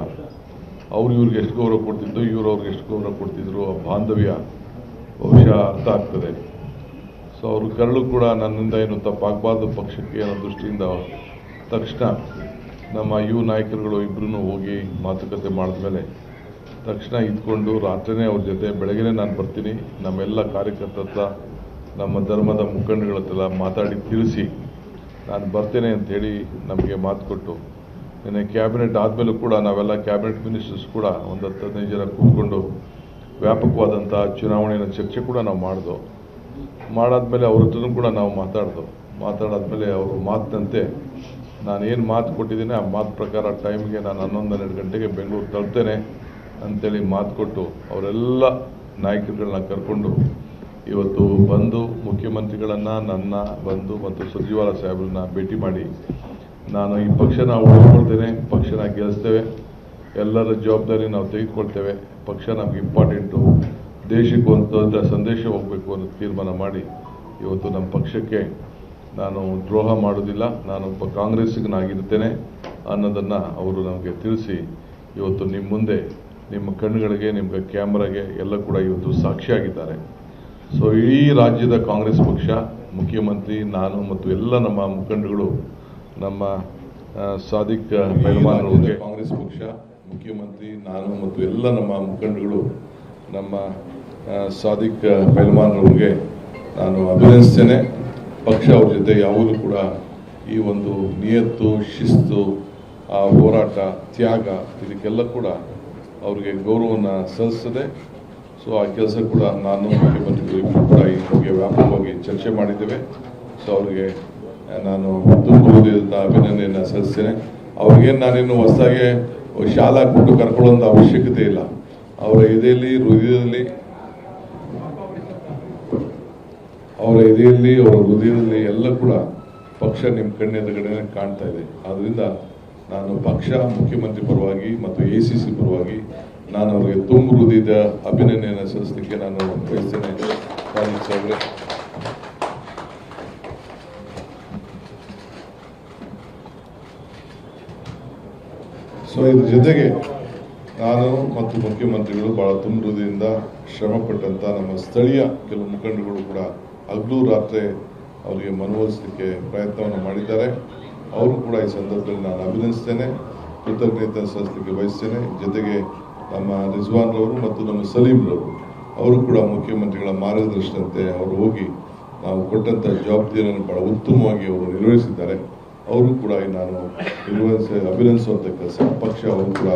ಅವ್ರು ಇವ್ರಿಗೆ ಎಷ್ಟು ಗೌರವ ಕೊಡ್ತಿದ್ದು, ಇವ್ರು ಅವ್ರಿಗೆ ಎಷ್ಟು ಗೌರವ ಕೊಡ್ತಿದ್ರು, ಆ ಬಾಂಧವ್ಯ ಬಹುಶಃ ಅರ್ಥ ಆಗ್ತದೆ. ಸೊ ಅವ್ರ ಕರಳು ಕೂಡ ನನ್ನಿಂದ ಏನು ತಪ್ಪಾಗಬಾರ್ದು ಪಕ್ಷಕ್ಕೆ ಅನ್ನೋ ದೃಷ್ಟಿಯಿಂದ ತಕ್ಷಣ ನಮ್ಮ ನಾಯಕರುಗಳು ಇಬ್ಬರೂ ಹೋಗಿ ಮಾತುಕತೆ ಮಾಡಿದ್ಮೇಲೆ ತಕ್ಷಣ ಇದ್ಕೊಂಡು ರಾತ್ರಿನೇ ಅವ್ರ ಜೊತೆ ಬೆಳಗ್ಗೆನೇ ನಾನು ಬರ್ತೀನಿ, ನಮ್ಮೆಲ್ಲ ಕಾರ್ಯಕರ್ತರ ನಮ್ಮ ಧರ್ಮದ ಮುಖಂಡಗಳ ಹತ್ರ ಮಾತಾಡಿ ತಿಳಿಸಿ ನಾನು ಬರ್ತೇನೆ ಅಂಥೇಳಿ ನಮಗೆ ಮಾತು ಕೊಟ್ಟು, ನಿನ್ನೆ ಕ್ಯಾಬಿನೆಟ್ ಆದಮೇಲೂ ಕೂಡ ನಾವೆಲ್ಲ ಕ್ಯಾಬಿನೆಟ್ ಮಿನಿಸ್ಟರ್ಸ್ ಕೂಡ ಒಂದು 10-15 ಜನ ಕೂತ್ಕೊಂಡು ವ್ಯಾಪಕವಾದಂಥ ಚುನಾವಣೆಯ ಚರ್ಚೆ ಕೂಡ ನಾವು ಮಾಡಾದ್ಮೇಲೆ ಅವ್ರ ಹತ್ರನೂ ಕೂಡ ನಾವು ಮಾತಾಡಾದ್ಮೇಲೆ ಅವರು ಮಾತಿನಂತೆ ನಾನು ಏನು ಮಾತು ಕೊಟ್ಟಿದ್ದೀನಿ ಆ ಮಾತು ಪ್ರಕಾರ ಟೈಮ್ಗೆ ನಾನು 11-12 ಗಂಟೆಗೆ ಬೆಂಗಳೂರು ತಲುಪ್ತೇನೆ ಅಂತೇಳಿ ಮಾತು ಕೊಟ್ಟು ಅವರೆಲ್ಲ ನಾಯಕರುಗಳನ್ನ ಕರ್ಕೊಂಡು ಇವತ್ತು ಬಂದು ಮುಖ್ಯಮಂತ್ರಿಗಳನ್ನು, ನನ್ನ ಬಂದು ಮತ್ತು ಸುರ್ಜೇವಾಲಾ ಸಾಹೇಬ್ರನ್ನ ಭೇಟಿ ಮಾಡಿ, ನಾನು ಈ ಪಕ್ಷನ ಉಳಿಸ್ಕೊಳ್ತೇನೆ, ಪಕ್ಷನ ಗೆಲ್ಲಿಸ್ತೇವೆ, ಎಲ್ಲರ ಜವಾಬ್ದಾರಿ ನಾವು ತೆಗೆದುಕೊಳ್ತೇವೆ, ಪಕ್ಷ ನಮ್ಗೆ ಇಂಪಾರ್ಟೆಂಟು, ದೇಶಕ್ಕೆ ಒಂದು ದೊಡ್ಡ ಸಂದೇಶ ಹೋಗಬೇಕು ಅನ್ನೋ ತೀರ್ಮಾನ ಮಾಡಿ ಇವತ್ತು ನಮ್ಮ ಪಕ್ಷಕ್ಕೆ ನಾನು ದ್ರೋಹ ಮಾಡೋದಿಲ್ಲ, ನಾನೊಬ್ಬ ಕಾಂಗ್ರೆಸ್ಸಿಗನಾಗಿರ್ತೇನೆ ಅನ್ನೋದನ್ನು ಅವರು ನಮಗೆ ತಿಳಿಸಿ ಇವತ್ತು ನಿಮ್ಮ ಮುಂದೆ, ನಿಮ್ಮ ಕಣ್ಣುಗಳಿಗೆ, ನಿಮ್ಮ ಕ್ಯಾಮ್ರಾಗೆ ಎಲ್ಲ ಕೂಡ ಇವತ್ತು ಸಾಕ್ಷಿಯಾಗಿದ್ದಾರೆ. ಸೊ ಇಡೀ ರಾಜ್ಯದ ಕಾಂಗ್ರೆಸ್ ಪಕ್ಷ, ಮುಖ್ಯಮಂತ್ರಿ, ನಾನು ಮತ್ತು ಎಲ್ಲ ನಮ್ಮ ಮುಖಂಡಗಳು, ನಮ್ಮ ಸಾದಿಕ್ ಪೈಲ್ವಾನ್ರಿಗೆ, ಕಾಂಗ್ರೆಸ್ ಪಕ್ಷ, ಮುಖ್ಯಮಂತ್ರಿ, ನಾನು ಮತ್ತು ಎಲ್ಲ ನಮ್ಮ ಮುಖಂಡಗಳು, ನಮ್ಮ ಸಾದಿಕ್ ಪೈಲ್ವಾನ್ರಿಗೆ ನಾನು ಅಭಿನಂದಿಸ್ತೇನೆ. ಪಕ್ಷ ಅವ್ರ ಜೊತೆ ಯಾವಾಗಲೂ ಕೂಡ ಈ ಒಂದು ನಿಯತ್ತು, ಶಿಸ್ತು, ಆ ಹೋರಾಟ, ತ್ಯಾಗ ಇದಕ್ಕೆಲ್ಲ ಕೂಡ ಅವ್ರಿಗೆ ಗೌರವವನ್ನು ಸಲ್ಲಿಸ್ತದೆ. ಸೊ ಆ ಕೆಲಸ ಕೂಡ ನಾನು ಮುಖ್ಯಮಂತ್ರಿಗಳು ಕೂಡ ಈ ಬಗ್ಗೆ ವ್ಯಾಪಕವಾಗಿ ಚರ್ಚೆ ಮಾಡಿದ್ದೇವೆ. ಸೊ ಅವ್ರಿಗೆ ನಾನು ತುಂಬ ಹೃದಯದ ಅಭಿನಂದನೆಯನ್ನು ಸಲ್ಲಿಸ್ತೇನೆ. ಅವ್ರಿಗೇನು ನಾನೇನು ಹೊಸದಾಗಿ ಶಾಲಾ ಕೊಟ್ಟು ಕರ್ಕೊಳ್ಳೋಂಥ ಅವಶ್ಯಕತೆ ಇಲ್ಲ. ಅವರ ಎದೆಯಲ್ಲಿ, ಹೃದಯದಲ್ಲಿ, ಅವರ ಹೃದಯದಲ್ಲಿ ಎಲ್ಲ ಕೂಡ ಪಕ್ಷ ನಿಮ್ಮ ಕಣ್ಣೆದುರುಗಡೆ ಕಾಣ್ತಾ ಇದೆ. ಆದ್ದರಿಂದ ನಾನು ಪಕ್ಷ, ಮುಖ್ಯಮಂತ್ರಿ ಪರವಾಗಿ ಮತ್ತು ACC ಪರವಾಗಿ ನಾನು ಅವರಿಗೆ ತುಂಬ ಹೃದಯದ ಅಭಿನಂದನೆಯನ್ನು ಸಲ್ಲಿಸಲಿಕ್ಕೆ ನಾನು ಬಯಸ್ತೇನೆ. ಸಾಹೇಬ್ರೆ, ಸೊ ಇದ್ರ ಜೊತೆಗೆ ನಾನು ಮತ್ತು ಮುಖ್ಯಮಂತ್ರಿಗಳು ಬಹಳ ತುಂಬ ಹೃದಯದಿಂದ ಶ್ರಮಪಟ್ಟಂಥ ನಮ್ಮ ಸ್ಥಳೀಯ ಕೆಲವು ಮುಖಂಡರುಗಳು ಕೂಡ ಹಗಲು ರಾತ್ರಿ ಅವರಿಗೆ ಮನವೊಲಿಸಲಿಕ್ಕೆ ಪ್ರಯತ್ನವನ್ನು ಮಾಡಿದ್ದಾರೆ. ಅವರು ಕೂಡ ಈ ಸಂದರ್ಭದಲ್ಲಿ ನಾನು ಅಭಿನಂದಿಸ್ತೇನೆ, ಕೃತಜ್ಞತೆ ಸಲ್ಲಿಸಲಿಕ್ಕೆ ಬಯಸ್ತೇನೆ. ಜೊತೆಗೆ ನಮ್ಮ ರಿಜ್ವಾನ್ರವರು ಮತ್ತು ನಮ್ಮ ಸಲೀಮ್ರವರು, ಅವರು ಕೂಡ ಮುಖ್ಯಮಂತ್ರಿಗಳ ಮಾರ್ಗದರ್ಶನದಂತೆ ಅವರು ಹೋಗಿ ನಾವು ಕೊಟ್ಟಂಥ ಜವಾಬ್ದಾರಿಯನ್ನು ಬಹಳ ಉತ್ತಮವಾಗಿ ಅವರು ನಿರ್ವಹಿಸಿದ್ದಾರೆ. ಅವರು ಕೂಡ ನಾನು ಅಭಿನಂದಿಸುವಂಥ ಕೆಲಸ ಪಕ್ಷ ಅವರು ಕೂಡ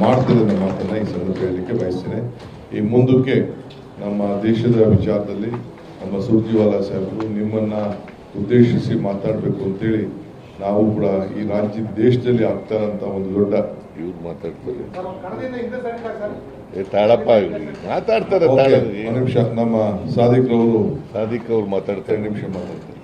ಮಾಡ್ತಾರೆ ಅನ್ನೋ ಮಾತನ್ನು ಈ ಸಂದರ್ಭ ಹೇಳಲಿಕ್ಕೆ ಬಯಸ್ತೇನೆ. ಈ ಮುಂದಕ್ಕೆ ನಮ್ಮ ದೇಶದ ವಿಚಾರದಲ್ಲಿ ನಮ್ಮ ಸುರ್ಜೇವಾಲಾ ಸಾಹೇಬರು ನಿಮ್ಮನ್ನು ಉದ್ದೇಶಿಸಿ ಮಾತಾಡಬೇಕು ಅಂತೇಳಿ ನಾವು ಕೂಡ ಈ ರಾಜ್ಯ ದೇಶದಲ್ಲಿ ಆಗ್ತಾ ಇರೋಂಥ ಒಂದು ದೊಡ್ಡ ಇವ್ರು ಮಾತಾಡ್ತಾರೆ. ತಾಳಪ್ಪ ಮಾತಾಡ್ತಾರೆ. ಒಂದು ನಿಮಿಷ, ನಮ್ಮ ಸಾದಿಕ್ ಅವರು ಮಾತಾಡ್ತಾರೆ. 2 ನಿಮಿಷ ಮಾತಾಡ್ತಾರೆ.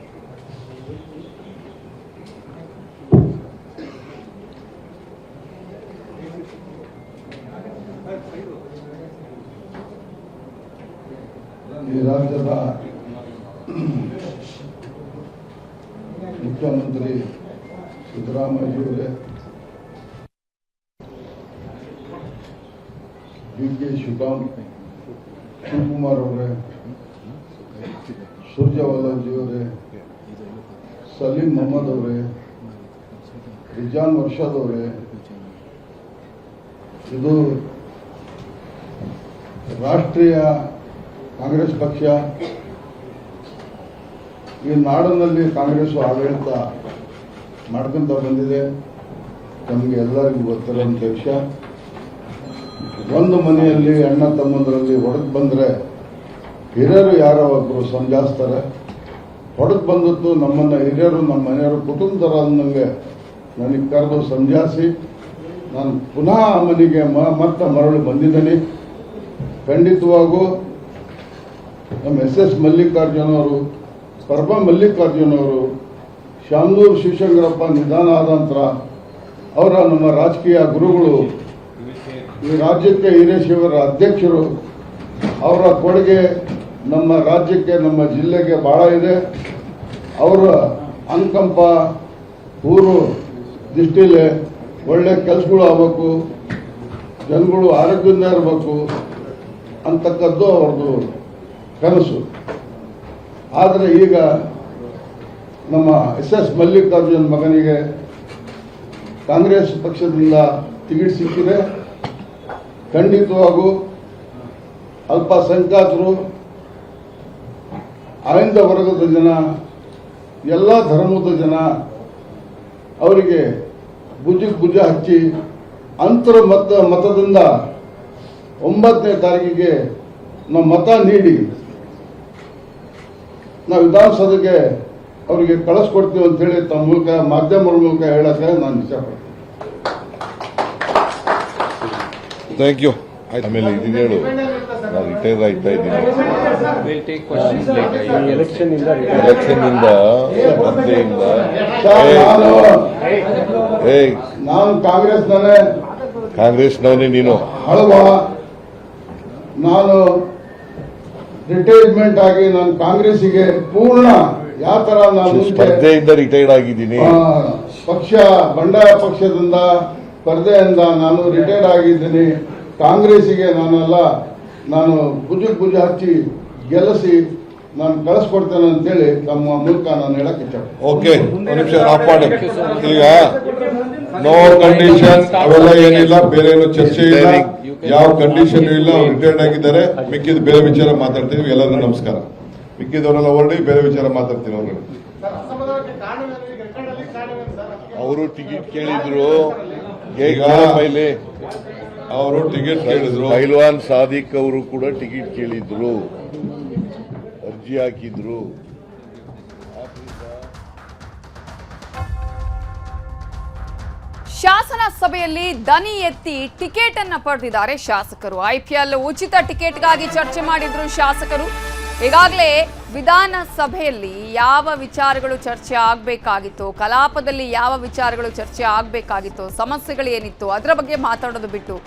ಈ ರಾಜ್ಯದ ಮುಖ್ಯಮಂತ್ರಿ ಸಿದ್ದರಾಮಯ್ಯವರೇ, DK ಶಿವಕುಮಾರ್ ಅವರೇ, ಸುರ್ಜೇವಾಲಾಜಿಯವರೇ, ಸಲೀಂ ಮೊಹಮ್ಮದ್ ಅವರೇ, ರಿಜಾನ್ ವರ್ಷದ್ ಅವರೇ, ಇದು ರಾಷ್ಟ್ರೀಯ ಕಾಂಗ್ರೆಸ್ ಪಕ್ಷ, ಈ ನಾಡಿನಲ್ಲಿ ಕಾಂಗ್ರೆಸ್ ಆಡಳಿತ ಮಾಡ್ಕೊಂತ ಬಂದಿದೆ. ನಮಗೆ ಎಲ್ಲರಿಗೂ ಗೊತ್ತಿರುವಂಥ ವಿಷಯ. ಒಂದು ಮನೆಯಲ್ಲಿ ಅಣ್ಣ ತಮ್ಮಂದರಲ್ಲಿ ಹೊಡೆದು ಬಂದರೆ ಹಿರಿಯರು ಯಾರೋ ಒಬ್ಬರು ಸಮಜಾಯಿಸ್ತಾರೆ. ಹೊಡೆದು ಬಂದದ್ದು ನಮ್ಮನ್ನು ಹಿರಿಯರು, ನಮ್ಮ ಮನೆಯವರು, ಕುಟುಂಬದರ ಅನ್ನಂಗೆ ನನಗೆ ಕರೆದು ಸಮಜಾಯಿಸಿ ನಾನು ಪುನಃ ಆ ಮನೆಗೆ ಮತ್ತೆ ಮರಳಿ ಬಂದಿದ್ದೇನೆ. ಖಂಡಿತವಾಗೂ ನಮ್ಮ SS ಮಲ್ಲಿಕಾರ್ಜುನ್ ಅವರು, ಪರಮ ಮಲ್ಲಿಕಾರ್ಜುನ್ ಅವರು, ಶಾಮನೂರು ಶಿವಶಂಕರಪ್ಪ ನಿಧನ ಆದ ನಂತರ ಅವರ ನಮ್ಮ ರಾಜಕೀಯ ಗುರುಗಳು, ಈ ರಾಜ್ಯಕ್ಕೆ ಹಿರೇಶಿವರ ಅಧ್ಯಕ್ಷರು, ಅವರ ಕೊಡುಗೆ ನಮ್ಮ ರಾಜ್ಯಕ್ಕೆ, ನಮ್ಮ ಜಿಲ್ಲೆಗೆ ಬಹಳ ಇದೆ. ಅವರ ಅನುಕಂಪ ಊರು ದೃಷ್ಟಿಲಿ ಒಳ್ಳೆ ಕೆಲಸಗಳು ಆಗಬೇಕು, ಜನಗಳು ಆರೋಗ್ಯದಿಂದ ಇರಬೇಕು ಅಂತಕ್ಕದ್ದು ಅವ್ರದ್ದು ಕನಸು. ಆದರೆ ಈಗ ನಮ್ಮ SS ಮಲ್ಲಿಕಾರ್ಜುನ್ ಮಗನಿಗೆ ಕಾಂಗ್ರೆಸ್ ಪಕ್ಷದಿಂದ ಟಿಕೆಟ್ ಸಿಕ್ಕಿದೆ. ಖಂಡಿತವಾಗೂ ಅಲ್ಪಸಂಖ್ಯಾತರು, ಆಯ್ದ ವರ್ಗದ ಜನ, ಎಲ್ಲ ಧರ್ಮದ ಜನ ಅವರಿಗೆ ಭುಜಕ್ಕೆ ಭುಜ ಹಚ್ಚಿ ಅಂತರ ಮತದಿಂದ 9ನೇ ತಾರೀಕಿಗೆ ನಾವು ಮತ ನೀಡಿ ನಾವು ವಿಧಾನಸಭೆಗೆ ಅವರಿಗೆ ಕಳಿಸ್ಕೊಡ್ತೀವಿ ಅಂತೇಳಿ ತಮ್ಮ ಮೂಲಕ, ಮಾಧ್ಯಮಗಳ ಮೂಲಕ ಹೇಳಕ್ಕೆ ನಾನು ಇಷ್ಟಪಡ್ತೀನಿ. Thank you. ಆಮೇಲೆ ಇದನ್ನ ಹೇಳು, ನಾನು ರಿಟೈರ್ ಆಗ್ತಾ ಇದ್ದೀನಿ. ಎಲೆಕ್ಷನ್ನಿಂದ ಸ್ಪರ್ಧೆಯಿಂದ ನಾನು ಕಾಂಗ್ರೆಸ್ನವನೇ. ನೀನು ಹಳವ, ನಾನು ರಿಟೈರ್ಮೆಂಟ್ ಆಗಿ ನಾನು ಕಾಂಗ್ರೆಸ್ಸಿಗೆ ಪೂರ್ಣ ಯಾವ ತರ ನಾನು ಸ್ಪರ್ಧೆಯಿಂದ ರಿಟೈರ್ಡ್ ಆಗಿದ್ದೀನಿ. ಪಕ್ಷ ಬಂಡಾಯ ಪಕ್ಷದಿಂದ ಸ್ಪರ್ಧೆಯಿಂದ ನಾನು ರಿಟೈರ್ಡ್ ಆಗಿದ್ದೀನಿ. ಕಾಂಗ್ರೆಸ್ಸಿಗೆ ನಾನು ಭುಜಕ್ಕೆ ಭುಜ ಹಚ್ಚಿ ಗೆಲ್ಲಿಸಿ ನಾನು ಕಳಿಸ್ಕೊಡ್ತೇನೆ ಅಂತೇಳಿ ತಮ್ಮ ಮೂಲಕ ನಾನು ಹೇಳಕ್ ಇಷ್ಟಪಡ್ತೀನಿ. ಓಕೆ, ಒಂದು ನಿಮಿಷ ಆಫ್ ಮಾಡಿ. ಈಗ ನೋ ಕಂಡೀಷನ್ ಅವೆಲ್ಲ ಏನಿಲ್ಲ, ಬೇರೆ ಏನು ಚರ್ಚೆ ಇಲ್ಲ, ಯಾವ ಕಂಡೀಷನ್ ಇಲ್ಲ. ಅವ್ರು ರಿಟೈರ್ಡ್ ಆಗಿದ್ದಾರೆ. ಮಿಕ್ಕಿದ ಬೇರೆ ವಿಚಾರ ಮಾತಾಡ್ತೀವಿ. ಎಲ್ಲರಿಗೂ ನಮಸ್ಕಾರ. ಮಿಕ್ಕಿದವರೆಲ್ಲ ಹೊರಡಿ, ಬೇರೆ ವಿಚಾರ ಮಾತಾಡ್ತೀನಿ. ಅವರು ಟಿಕೆಟ್ ಕೇಳಿದ್ರು. ಈಗ ಅವರು ಟಿಕೆಟ್ ಕೇಳಿದ್ರು. ಪೈಲ್ವಾನ್ ಸಾದಿಕ್ ಅವರು ಕೂಡ ಟಿಕೆಟ್ ಕೇಳಿದ್ರು, ಅರ್ಜಿ ಹಾಕಿದ್ರು. ಶಾಸನ ಸಭೆಯಲ್ಲಿ ದನಿ ಎತ್ತಿ ಟಿಕೆಟ್ ಅನ್ನ ಪಡೆದಿದ್ದಾರೆ ಶಾಸಕರು. IPL ಉಚಿತ ಟಿಕೆಟ್ಗಾಗಿ ಚರ್ಚೆ ಮಾಡಿದ್ರು ಶಾಸಕರು. ಈಗಾಗಲೇ ವಿಧಾನಸಭೆಯಲ್ಲಿ ಯಾವ ವಿಚಾರಗಳು ಚರ್ಚೆ ಆಗಬೇಕಾಗಿತ್ತು, ಕಲಾಪದಲ್ಲಿ ಯಾವ ವಿಚಾರಗಳು ಚರ್ಚೆ ಆಗಬೇಕಾಗಿತ್ತು, ಸಮಸ್ಯೆಗಳು ಏನಿತ್ತು ಅದರ ಬಗ್ಗೆ ಮಾತಾಡೋದು ಬಿಟ್ಟು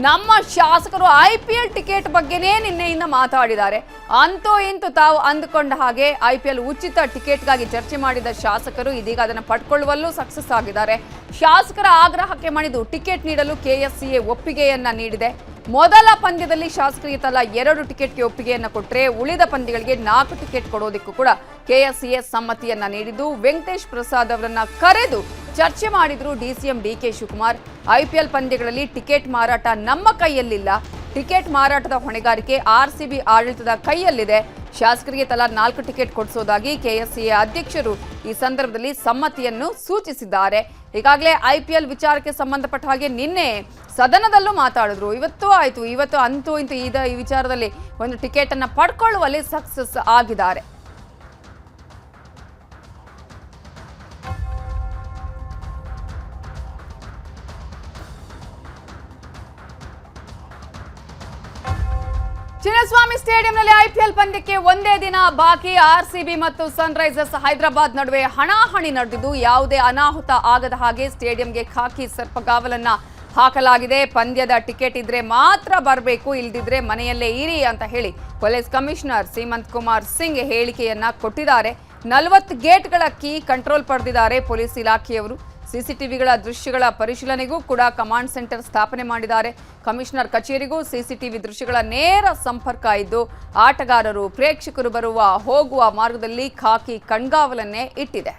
ನಮ್ಮ ಶಾಸಕರು IPL ಟಿಕೆಟ್ ಬಗ್ಗೆನೇ ನಿನ್ನೆಯಿಂದ ಮಾತಾಡಿದ್ದಾರೆ. ಅಂತೂ ಇಂತೂ ತಾವು ಅಂದುಕೊಂಡ ಹಾಗೆ IPL ಉಚಿತ ಟಿಕೆಟ್ಗಾಗಿ ಚರ್ಚೆ ಮಾಡಿದ ಶಾಸಕರು ಇದೀಗ ಅದನ್ನು ಪಡ್ಕೊಳ್ಳುವಲ್ಲೂ ಸಕ್ಸಸ್ ಆಗಿದ್ದಾರೆ. ಶಾಸಕರ ಆಗ್ರಹಕ್ಕೆ ಮಣಿದು ಟಿಕೆಟ್ ನೀಡಲು KSCA ಒಪ್ಪಿಗೆಯನ್ನ ನೀಡಿದೆ. ಮೊದಲ ಪಂದ್ಯದಲ್ಲಿ ಶಾಸಕರಿಗೆ ತಲಾ 2 ಟಿಕೆಟ್ಗೆ ಒಪ್ಪಿಗೆಯನ್ನ ಕೊಟ್ಟರೆ ಉಳಿದ ಪಂದ್ಯಗಳಿಗೆ 4 ಟಿಕೆಟ್ ಕೊಡೋದಕ್ಕೂ ಕೂಡ KSCA ಸಮ್ಮತಿಯನ್ನ ನೀಡಿದ್ದು ವೆಂಕಟೇಶ್ ಪ್ರಸಾದ್ ಅವರನ್ನ ಕರೆದು ಚರ್ಚೆ ಮಾಡಿದ್ರು DCM DK ಶಿವಕುಮಾರ್. IPL ಪಂದ್ಯಗಳಲ್ಲಿ ಟಿಕೆಟ್ ಮಾರಾಟ ನಮ್ಮ ಕೈಯಲ್ಲಿಲ್ಲ, ಟಿಕೆಟ್ ಮಾರಾಟದ ಹೊಣೆಗಾರಿಕೆ RCB ಆಡಳಿತದ ಕೈಯಲ್ಲಿದೆ. ಶಾಸಕರಿಗೆ ತಲಾ 4 ಟಿಕೆಟ್ ಕೊಡಿಸೋದಾಗಿ KSCA ಅಧ್ಯಕ್ಷರು ಈ ಸಂದರ್ಭದಲ್ಲಿ ಸಮ್ಮತಿಯನ್ನು ಸೂಚಿಸಿದ್ದಾರೆ. ಈಗಾಗಲೇ IPL ವಿಚಾರಕ್ಕೆ ಸಂಬಂಧಪಟ್ಟ ಹಾಗೆ ನಿನ್ನೆ ಸದನದಲ್ಲೂ ಮಾತಾಡಿದ್ರು. ಇವತ್ತು ಅಂತೂ ಇಂತೂ ಈ ವಿಚಾರದಲ್ಲಿ ಒಂದು ಟಿಕೆಟ್ ಅನ್ನ ಪಡ್ಕೊಳ್ಳುವಲ್ಲಿ ಸಕ್ಸಸ್ ಆಗಿದ್ದಾರೆ. ಚಿನ್ನಸ್ವಾಮಿ ಸ್ಟೇಡಿಯಂನಲ್ಲಿ IPL ಪಂದ್ಯಕ್ಕೆ ಒಂದೇ ದಿನ ಬಾಕಿ. RCB ಮತ್ತು ಸನ್ರೈಸರ್ಸ್ ಹೈದರಾಬಾದ್ ನಡುವೆ ಹಣಾಹಣಿ ನಡೆದಿದ್ದು ಯಾವುದೇ ಅನಾಹುತ ಆಗದ ಹಾಗೆ ಸ್ಟೇಡಿಯಂಗೆ ಖಾಕಿ ಸರ್ಪಗಾವಲನ್ನ ಹಾಕಲಾಗಿದೆ. ಪಂದ್ಯದ ಟಿಕೆಟ್ ಇದ್ರೆ ಮಾತ್ರ ಬರಬೇಕು, ಇಲ್ದಿದ್ರೆ ಮನೆಯಲ್ಲೇ ಇರಿ ಅಂತ ಹೇಳಿ ಪೊಲೀಸ್ ಕಮಿಷನರ್ ಸೀಮಂತ್ ಕುಮಾರ್ ಸಿಂಗ್ ಹೇಳಿಕೆಯನ್ನ ಕೊಟ್ಟಿದ್ದಾರೆ. 40 ಗೇಟ್ಗಳ ಕೀ ಕಂಟ್ರೋಲ್ ಪಡೆದಿದ್ದಾರೆ ಪೊಲೀಸ್ ಇಲಾಖೆಯವರು. CCTVಗಳ ದೃಶ್ಯಗಳ ಪರಿಶೀಲನೆಗೂ ಕೂಡ ಕಮಾಂಡ್ ಸೆಂಟರ್ ಸ್ಥಾಪನೆ ಮಾಡಿದ್ದಾರೆ. ಕಮಿಷನರ್ ಕಚೇರಿಗೂ CCTV ದೃಶ್ಯಗಳ ನೇರ ಸಂಪರ್ಕ ಇದ್ದು ಆಟಗಾರರು, ಪ್ರೇಕ್ಷಕರು ಬರುವ ಹೋಗುವ ಮಾರ್ಗದಲ್ಲಿ ಖಾಕಿ ಕಣ್ಗಾವಲನ್ನೇ ಇಟ್ಟಿದೆ.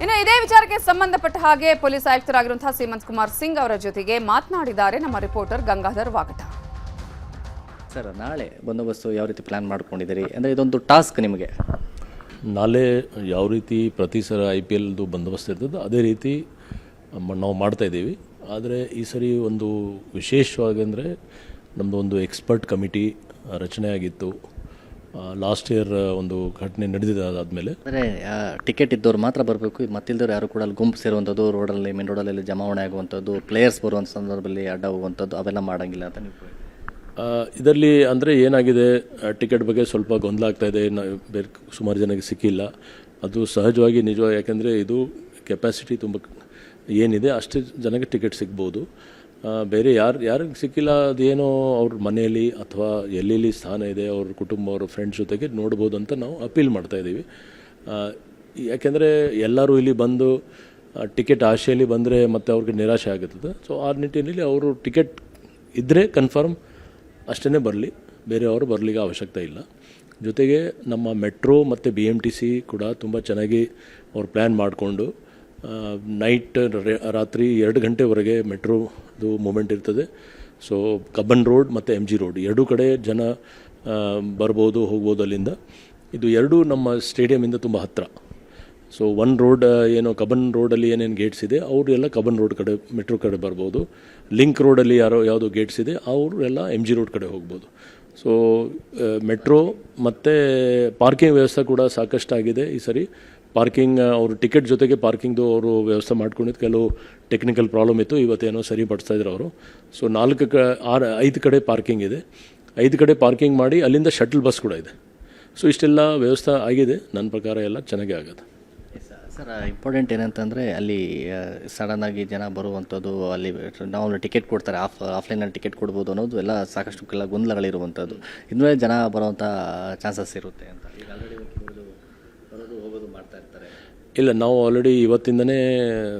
ಇನ್ನು ಇದೇ ವಿಚಾರಕ್ಕೆ ಸಂಬಂಧಪಟ್ಟ ಹಾಗೆ ಪೊಲೀಸ್ ಆಯುಕ್ತರಾಗಿರುವಂತಹ ಸೀಮಂತ್ ಕುಮಾರ್ ಸಿಂಗ್ ಅವರ ಜೊತೆಗೆ ಮಾತನಾಡಿದ್ದಾರೆ ನಮ್ಮ ರಿಪೋರ್ಟರ್ ಗಂಗಾಧರ್ ವಾಗಟ. ಸರ್, ನಾಳೆ ಬಂದೋಬಸ್ತು ಯಾವ ರೀತಿ ಪ್ಲಾನ್ ಮಾಡ್ಕೊಂಡಿದ್ದೀರಿ? ಅಂದರೆ ಇದೊಂದು ಟಾಸ್ಕ್ ನಿಮಗೆ. ನಾಳೆ ಯಾವ ರೀತಿ ಪ್ರತಿ ಸಲ IPLದು ಬಂದೋಬಸ್ತ್ ಇರ್ತದೆ ಅದೇ ರೀತಿ ನಾವು ಮಾಡ್ತಾಯಿದ್ದೀವಿ. ಆದರೆ ಈ ಸರಿ ಒಂದು ವಿಶೇಷವಾಗಿ ಅಂದರೆ ನಮ್ಮದು ಒಂದು ಎಕ್ಸ್ಪರ್ಟ್ ಕಮಿಟಿ ರಚನೆ ಆಗಿತ್ತು. ಲಾಸ್ಟ್ ಇಯರ್ ಒಂದು ಘಟನೆ ನಡೆದಿದೆ. ಅದಾದಮೇಲೆ ಅಂದರೆ ಟಿಕೆಟ್ ಇದ್ದವ್ರು ಮಾತ್ರ ಬರಬೇಕು, ಮತ್ತಿಲ್ದವ್ರು ಯಾರು ಕೂಡ ಅಲ್ಲಿ ಗುಂಪು ಸೇರುವಂಥದ್ದು, ರೋಡಲ್ಲಿ ಮೇನ್ ರೋಡಲ್ಲಿ ಜಮಾವಣೆ ಆಗುವಂಥದ್ದು, ಪ್ಲೇಯರ್ಸ್ ಬರುವಂಥ ಸಂದರ್ಭದಲ್ಲಿ ಅಡ್ಡ ಹೋಗುವಂಥದ್ದು ಅವೆಲ್ಲ ಮಾಡೋಂಗಿಲ್ಲ ಅಂತ ನೀವು ಇದರಲ್ಲಿ ಅಂದರೆ ಏನಾಗಿದೆ, ಟಿಕೆಟ್ ಬಗ್ಗೆ ಸ್ವಲ್ಪ ಗೊಂದಲ ಆಗ್ತಾಯಿದೆ. ಬೇರೆ ಸುಮಾರು ಜನಕ್ಕೆ ಸಿಕ್ಕಿಲ್ಲ. ಅದು ಸಹಜವಾಗಿ ನಿಜವಾಗಿ, ಯಾಕೆಂದರೆ ಇದು ಕೆಪಾಸಿಟಿ ತುಂಬ ಏನಿದೆ ಅಷ್ಟು ಜನಕ್ಕೆ ಟಿಕೆಟ್ ಸಿಗ್ಬೋದು. ಬೇರೆ ಯಾರಿಗೆ ಸಿಕ್ಕಿಲ್ಲ ಅದೇನೋ ಅವ್ರ ಮನೆಯಲ್ಲಿ ಅಥವಾ ಎಲ್ಲೆಲ್ಲಿ ಸ್ಥಾನ ಇದೆ ಅವ್ರ ಕುಟುಂಬ ಅವ್ರ ಫ್ರೆಂಡ್ಸ್ ಜೊತೆಗೆ ನೋಡ್ಬೋದು ಅಂತ ನಾವು ಅಪೀಲ್ ಮಾಡ್ತಾಯಿದ್ದೀವಿ. ಯಾಕೆಂದರೆ ಎಲ್ಲರೂ ಇಲ್ಲಿ ಬಂದು ಟಿಕೆಟ್ ಆಶೆಯಲ್ಲಿ ಬಂದರೆ ಮತ್ತು ಅವ್ರಿಗೆ ನಿರಾಶೆ ಆಗುತ್ತದೆ. ಸೊ ಆ ನಿಟ್ಟಿನಲ್ಲಿ ಅವರು ಟಿಕೆಟ್ ಇದ್ದರೆ ಕನ್ಫರ್ಮ್ ಅಷ್ಟೇ ಬರಲಿ, ಬೇರೆಯವರು ಬರಲಿಕ್ಕೆ ಅವಶ್ಯಕತೆ ಇಲ್ಲ. ಜೊತೆಗೆ ನಮ್ಮ ಮೆಟ್ರೋ ಮತ್ತು BMTC ಕೂಡ ತುಂಬ ಚೆನ್ನಾಗಿ ಅವ್ರು ಪ್ಲ್ಯಾನ್ ಮಾಡಿಕೊಂಡು ನೈಟ್ ರಾತ್ರಿ 2 ಗಂಟೆವರೆಗೆ ಮೆಟ್ರೋದು ಮೂಮೆಂಟ್ ಇರ್ತದೆ. ಸೊ ಕಬ್ಬನ್ ರೋಡ್ ಮತ್ತು MG ರೋಡ್ ಎರಡೂ ಕಡೆ ಜನ ಬರ್ಬೋದು, ಹೋಗ್ಬೋದು ಅಲ್ಲಿಂದ. ಇದು ಎರಡೂ ನಮ್ಮ ಸ್ಟೇಡಿಯಮಿಂದ ತುಂಬ ಹತ್ತಿರ. ಸೊ ಒನ್ ರೋಡ್ ಏನೋ ಕಬ್ಬನ್ ರೋಡಲ್ಲಿ ಏನೇನು ಗೇಟ್ಸ್ ಇದೆ ಅವರೆಲ್ಲ ಕಬ್ಬನ್ ರೋಡ್ ಕಡೆ ಮೆಟ್ರೋ ಕಡೆ ಬರ್ಬೋದು. ಲಿಂಕ್ ರೋಡಲ್ಲಿ ಯಾವುದೋ ಗೇಟ್ಸ್ ಇದೆ ಅವರು ಎಲ್ಲ MG ರೋಡ್ ಕಡೆ ಹೋಗ್ಬೋದು. ಸೊ ಮೆಟ್ರೋ ಮತ್ತು ಪಾರ್ಕಿಂಗ್ ವ್ಯವಸ್ಥೆ ಕೂಡ ಸಾಕಷ್ಟಾಗಿದೆ. ಈ ಸರಿ ಪಾರ್ಕಿಂಗ್ ಅವರು ಟಿಕೆಟ್ ಜೊತೆಗೆ ಪಾರ್ಕಿಂಗ್ದು ಅವರು ವ್ಯವಸ್ಥೆ ಮಾಡ್ಕೊಂಡಿದ್ದು. ಕೆಲವು ಟೆಕ್ನಿಕಲ್ ಪ್ರಾಬ್ಲಮ್ ಇತ್ತು, ಇವತ್ತೇನೋ ಸರಿಪಡಿಸ್ತಾಯಿದ್ರು ಅವರು. ಸೊ 5 ಕಡೆ ಪಾರ್ಕಿಂಗ್ ಇದೆ. 5 ಕಡೆ ಪಾರ್ಕಿಂಗ್ ಮಾಡಿ ಅಲ್ಲಿಂದ ಶಟಲ್ ಬಸ್ ಕೂಡ ಇದೆ. ಸೊ ಇಷ್ಟೆಲ್ಲ ವ್ಯವಸ್ಥೆ ಆಗಿದೆ. ನನ್ನ ಪ್ರಕಾರ ಎಲ್ಲ ಚೆನ್ನಾಗೇ ಆಗುತ್ತೆ. ಸರ್, ಇಂಪಾರ್ಟೆಂಟ್ ಏನಂತಂದರೆ ಅಲ್ಲಿ ಸಡನ್ನಾಗಿ ಜನ ಬರುವಂಥದ್ದು, ಅಲ್ಲಿ ನಾವು ಟಿಕೆಟ್ ಕೊಡ್ತಾರೆ, ಆಫ್ಲೈನಲ್ಲಿ ಟಿಕೆಟ್ ಕೊಡ್ಬೋದು ಅನ್ನೋದು ಎಲ್ಲ ಸಾಕಷ್ಟು ಕೆಲ ಗೊಂದಲಗಳಿರುವಂಥದ್ದು. ಇನ್ಮೇಲೆ ಜನ ಬರುವಂಥ ಚಾನ್ಸಸ್ ಇರುತ್ತೆ ಅಂತ ಈಗ ಆಲ್ರೆಡಿ ಬರೋದು ಹೋಗೋದು ಮಾಡ್ತಾ ಇರ್ತಾರೆ. ಇಲ್ಲ, ನಾವು ಆಲ್ರೆಡಿ ಇವತ್ತಿಂದನೇ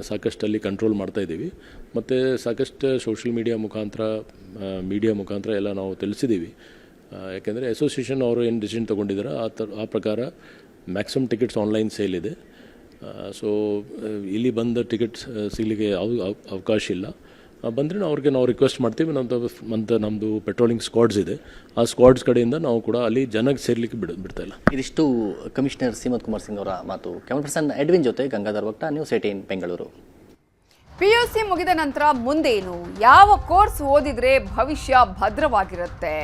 ಸಾಕಷ್ಟು ಅಲ್ಲಿ ಕಂಟ್ರೋಲ್ ಮಾಡ್ತಾಯಿದ್ದೀವಿ. ಮತ್ತು ಸಾಕಷ್ಟು ಸೋಷಿಯಲ್ ಮೀಡಿಯಾ ಮುಖಾಂತರ ಎಲ್ಲ ನಾವು ತಿಳಿಸಿದ್ದೀವಿ. ಯಾಕೆಂದರೆ ಅಸೋಸಿಯೇಷನ್ ಅವರು ಏನು ಡಿಸಿಷನ್ ತೊಗೊಂಡಿದ್ದಾರೆ ಆ ಪ್ರಕಾರ ಮ್ಯಾಕ್ಸಿಮಮ್ ಟಿಕೆಟ್ಸ್ ಆನ್ಲೈನ್ ಸೇಲ್ ಇದೆ. ಸೊ ಇಲ್ಲಿ ಬಂದ ಟಿಕೆಟ್ಸ್ ಸಿಗಲಿಕ್ಕೆ ಅವಕಾಶ ಇಲ್ಲ. ಬಂದರೆ ನಾವು ರಿಕ್ವೆಸ್ಟ್ ಮಾಡ್ತೀವಿ. ನಮ್ಮದು ಪೆಟ್ರೋಲಿಂಗ್ ಸ್ಕ್ವಾಡ್ಸ್ ಇದೆ, ಆ ಸ್ಕ್ವಾಡ್ಸ್ ಕಡೆಯಿಂದ ನಾವು ಕೂಡ ಅಲ್ಲಿ ಜನಕ್ಕೆ ಸೇರಲಿಕ್ಕೆ ಬಿಡ್ತಾಯಿಲ್ಲ. ಇದಿಷ್ಟು ಕಮಿಷನರ್ ಸೀಮಂತ್ ಕುಮಾರ್ ಸಿಂಗ್ ಅವರ ಮಾತು. ಕ್ಯಾಮರಾ ಪರ್ಸನ್ ಎಡ್ವಿನ್ ಜೊತೆ ಗಂಗಾಧರ್ ವಕ್ಟ, ನ್ಯೂಸ್ 18 ಬೆಂಗಳೂರು. PUC ಮುಗಿದ ನಂತರ ಮುಂದೇನು, ಯಾವ ಕೋರ್ಸ್ ಓದಿದ್ರೆ ಭವಿಷ್ಯ ಭದ್ರವಾಗಿರುತ್ತೆ,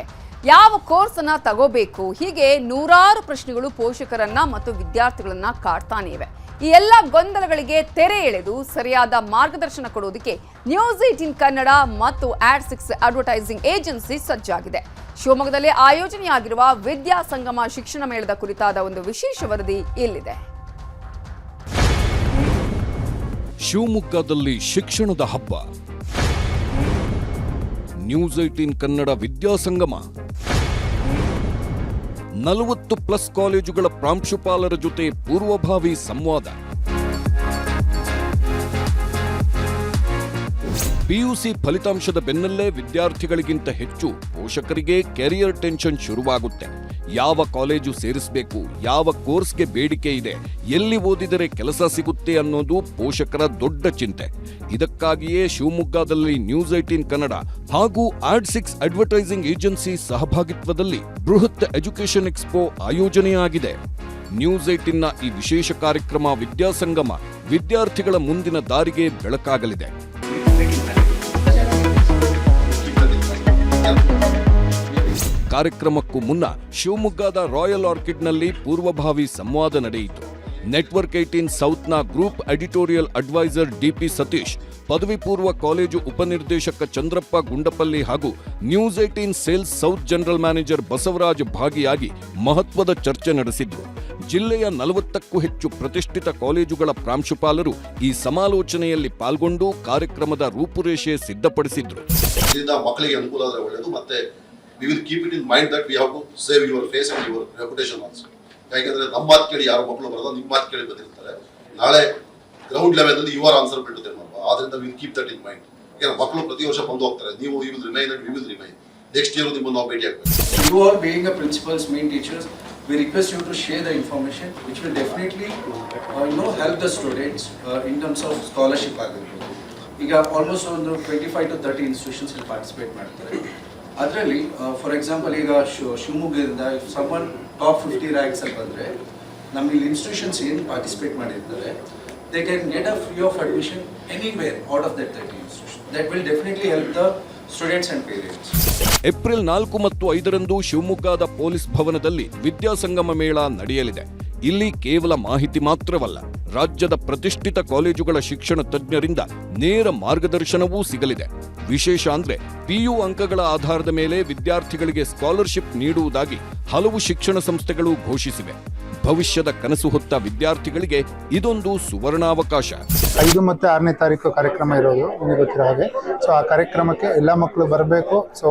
ಯಾವ ಕೋರ್ಸನ್ನು ತಗೋಬೇಕು, ಹೀಗೆ ನೂರಾರು ಪ್ರಶ್ನೆಗಳು ಪೋಷಕರನ್ನ ಮತ್ತು ವಿದ್ಯಾರ್ಥಿಗಳನ್ನ ಕಾಡ್ತಾನೆ ಇವೆ. ಈ ಎಲ್ಲ ಗೊಂದಲಗಳಿಗೆ ತೆರೆ ಎಳೆದು ಸರಿಯಾದ ಮಾರ್ಗದರ್ಶನ ಕೊಡುವುದಕ್ಕೆ ನ್ಯೂಸ್ 18 ಕನ್ನಡ ಮತ್ತು Ad6 ಅಡ್ವರ್ಟೈಸಿಂಗ್ ಏಜೆನ್ಸಿ ಸಜ್ಜಾಗಿದೆ. ಶಿವಮೊಗ್ಗದಲ್ಲಿ ಆಯೋಜನೆಯಾಗಿರುವ ವಿದ್ಯಾ ಸಂಗಮ ಶಿಕ್ಷಣ ಮೇಳದ ಕುರಿತಾದ ಒಂದು ವಿಶೇಷ ವರದಿ ಇಲ್ಲಿದೆ. ಶಿವಮೊಗ್ಗದಲ್ಲಿ ಶಿಕ್ಷಣದ ಹಬ್ಬ ನ್ಯೂಸ್ 18 ಕನ್ನಡ ವಿದ್ಯಾಸಂಗಮ. 40+ ಕಾಲೇಜುಗಳ ಪ್ರಾಂಶುಪಾಲರ ಜೊತೆ ಪೂರ್ವಭಾವಿ ಸಂವಾದ. PUC ಫಲಿತಾಂಶದ ಬೆನ್ನಲ್ಲೇ ವಿದ್ಯಾರ್ಥಿಗಳಿಗಿಂತ ಹೆಚ್ಚು ಪೋಷಕರಿಗೆ ಕೆರಿಯರ್ ಟೆನ್ಷನ್ ಶುರುವಾಗುತ್ತೆ. ಯಾವ ಕಾಲೇಜು ಸೇರಿಸಬೇಕು, ಯಾವ ಕೋರ್ಸ್ಗೆ ಬೇಡಿಕೆ ಇದೆ, ಎಲ್ಲಿ ಓದಿದರೆ ಕೆಲಸ ಸಿಗುತ್ತೆ ಅನ್ನೋದು ಪೋಷಕರ ದೊಡ್ಡ ಚಿಂತೆ. ಇದಕ್ಕಾಗಿಯೇ ಶಿವಮೊಗ್ಗದಲ್ಲಿ ನ್ಯೂಸ್ 18 ಕನ್ನಡ ಹಾಗೂ Ad6 ಅಡ್ವರ್ಟೈಸಿಂಗ್ ಏಜೆನ್ಸಿ ಸಹಭಾಗಿತ್ವದಲ್ಲಿ ಬೃಹತ್ ಎಜುಕೇಷನ್ ಎಕ್ಸ್ಪೋ ಆಯೋಜನೆಯಾಗಿದೆ. ನ್ಯೂಸ್ 18ನ ಈ ವಿಶೇಷ ಕಾರ್ಯಕ್ರಮ ವಿದ್ಯಾಸಂಗಮ ವಿದ್ಯಾರ್ಥಿಗಳ ಮುಂದಿನ ದಾರಿಗೆ ಬೆಳಕಾಗಲಿದೆ. ಕಾರ್ಯಕ್ರಮಕ್ಕೂ ಮುನ್ನ ಶಿವಮೊಗ್ಗದ ರಾಯಲ್ ಆರ್ಕಿಡ್ನಲ್ಲಿ ಪೂರ್ವಭಾವಿ ಸಂವಾದ ನಡೆಯಿತು. ನೆಟ್ವರ್ಕ್ 18 ಸೌತ್ನ group editorial advisor DP Satish, ಪದವಿ ಪೂರ್ವ ಕಾಲೇಜು ಉಪನಿರ್ದೇಶಕ ಚಂದ್ರಪ್ಪ ಗುಂಡಪಲ್ಲಿ ಹಾಗೂ news 18 sales south general manager Basavaraj ಭಾಗಿಯಾಗಿ ಮಹತ್ವದ ಚರ್ಚೆ ನಡೆಸಿದ್ರು. ಜಿಲ್ಲೆಯ 40ಕ್ಕೂ ಹೆಚ್ಚು ಪ್ರತಿಷ್ಠಿತ ಕಾಲೇಜುಗಳ ಪ್ರಾಂಶುಪಾಲರು ಈ ಸಮಾಲೋಚನೆಯಲ್ಲಿ ಪಾಲ್ಗೊಂಡು ಕಾರ್ಯಕ್ರಮದ ರೂಪುರೇಷೆ ಸಿದ್ಧಪಡಿಸಿದ್ರು. ಮಕ್ಕಳಿಗೆ ಅನುಕೂಲ ಆದರೆ ಒಳ್ಳೆಯದು. ಮತ್ತೆ we will keep it in mind that we have to save your face and your reputation also. ಯಾಕೆಂದ್ರೆ ನಮ್ಮ ಮಾತು ಕೇಳಿ ಯಾರು ಮಕ್ಕಳು ಬರೋದು, ನಿಮ್ಮ ಮಾತು ಕೇಳಿ ಬಂದಿರ್ತಾರೆ. ನಾಳೆ ground level you are answerable to them. ಆದ್ರಿಂದ will keep that in mind. ಯಾಕಂದ್ರೆ ಮಕ್ಕಳು ಪ್ರತಿ ವರ್ಷ ಬಂದು ಹೋಗ್ತಾರೆ. ನೀವು you will remain and we will remain. Next year ನಿಮ್ಮನ್ನು ನಾವು ಭೇಟಿ ಆಗ್ಬೇಕು. You are being a principals, main teachers, we request you to share the information which will definitely help the students in terms of scholarship ಆಗಿರ್ಬೋದು. ಈಗ ಆಲ್ಮೋಸ್ಟ್ ಒಂದು 25 to 30 ಇನ್ಸ್ಟಿಟ್ಯೂಷನ್ಸ್ ಇಲ್ಲಿ ಪಾರ್ಟಿಸಿಪೇಟ್ ಮಾಡ್ತಾರೆ. ಅದರಲ್ಲಿ ಫಾರ್ ಎಕ್ಸಾಂಪಲ್ ಈಗ ಶಿವಮೊಗ್ಗದಿಂದ ಸಮ್ಮನ್ ಟಾಪ್ 50 ರ್ಯಾಂಕ್ಸ್ ಅಲ್ಲಿ ಬಂದರೆ ನಮ್ಮ ಇಲ್ಲಿ ಇನ್ಸ್ಟಿಟ್ಯೂಷನ್ಸ್ ಏನು ಪಾರ್ಟಿಸಿಪೇಟ್ ಮಾಡಿರ್ತಾರೆ they can get a free of admission anywhere out of that 30 institutions. That will definitely help the students and parents. April 4 ಮತ್ತು 5ರಂದು ಶಿವಮೊಗ್ಗದ ಪೊಲೀಸ್ ಭವನದಲ್ಲಿ ವಿದ್ಯಾಸಂಗಮ ಮೇಳ ನಡೆಯಲಿದೆ. ಇಲ್ಲಿ ಕೇವಲ ಮಾಹಿತಿ ಮಾತ್ರವಲ್ಲ, ರಾಜ್ಯದ ಪ್ರತಿಷ್ಠಿತ ಕಾಲೇಜುಗಳ ಶಿಕ್ಷಣ ತಜ್ಞರಿಂದ ನೇರ ಮಾರ್ಗದರ್ಶನವೂ ಸಿಗಲಿದೆ. ವಿಶೇಷ ಅಂದ್ರೆ PU ಅಂಕಗಳ ಆಧಾರದ ಮೇಲೆ ವಿದ್ಯಾರ್ಥಿಗಳಿಗೆ ಸ್ಕಾಲರ್ಶಿಪ್ ನೀಡುವುದಾಗಿ ಹಲವು ಶಿಕ್ಷಣ ಸಂಸ್ಥೆಗಳು ಘೋಷಿಸಿವೆ. ಭವಿಷ್ಯದ ಕನಸು ಹೊತ್ತ ವಿದ್ಯಾರ್ಥಿಗಳಿಗೆ ಇದೊಂದು ಸುವರ್ಣಾವಕಾಶ. 5 ಮತ್ತು 6ನೇ ತಾರೀಕು ಕಾರ್ಯಕ್ರಮ ಇರೋದು ನಿಮಗೆ ಗೊತ್ತಿರೋ ಹಾಗೆ. ಸೊ ಆ ಕಾರ್ಯಕ್ರಮಕ್ಕೆ ಎಲ್ಲ ಮಕ್ಕಳು ಬರಬೇಕು. ಸೊ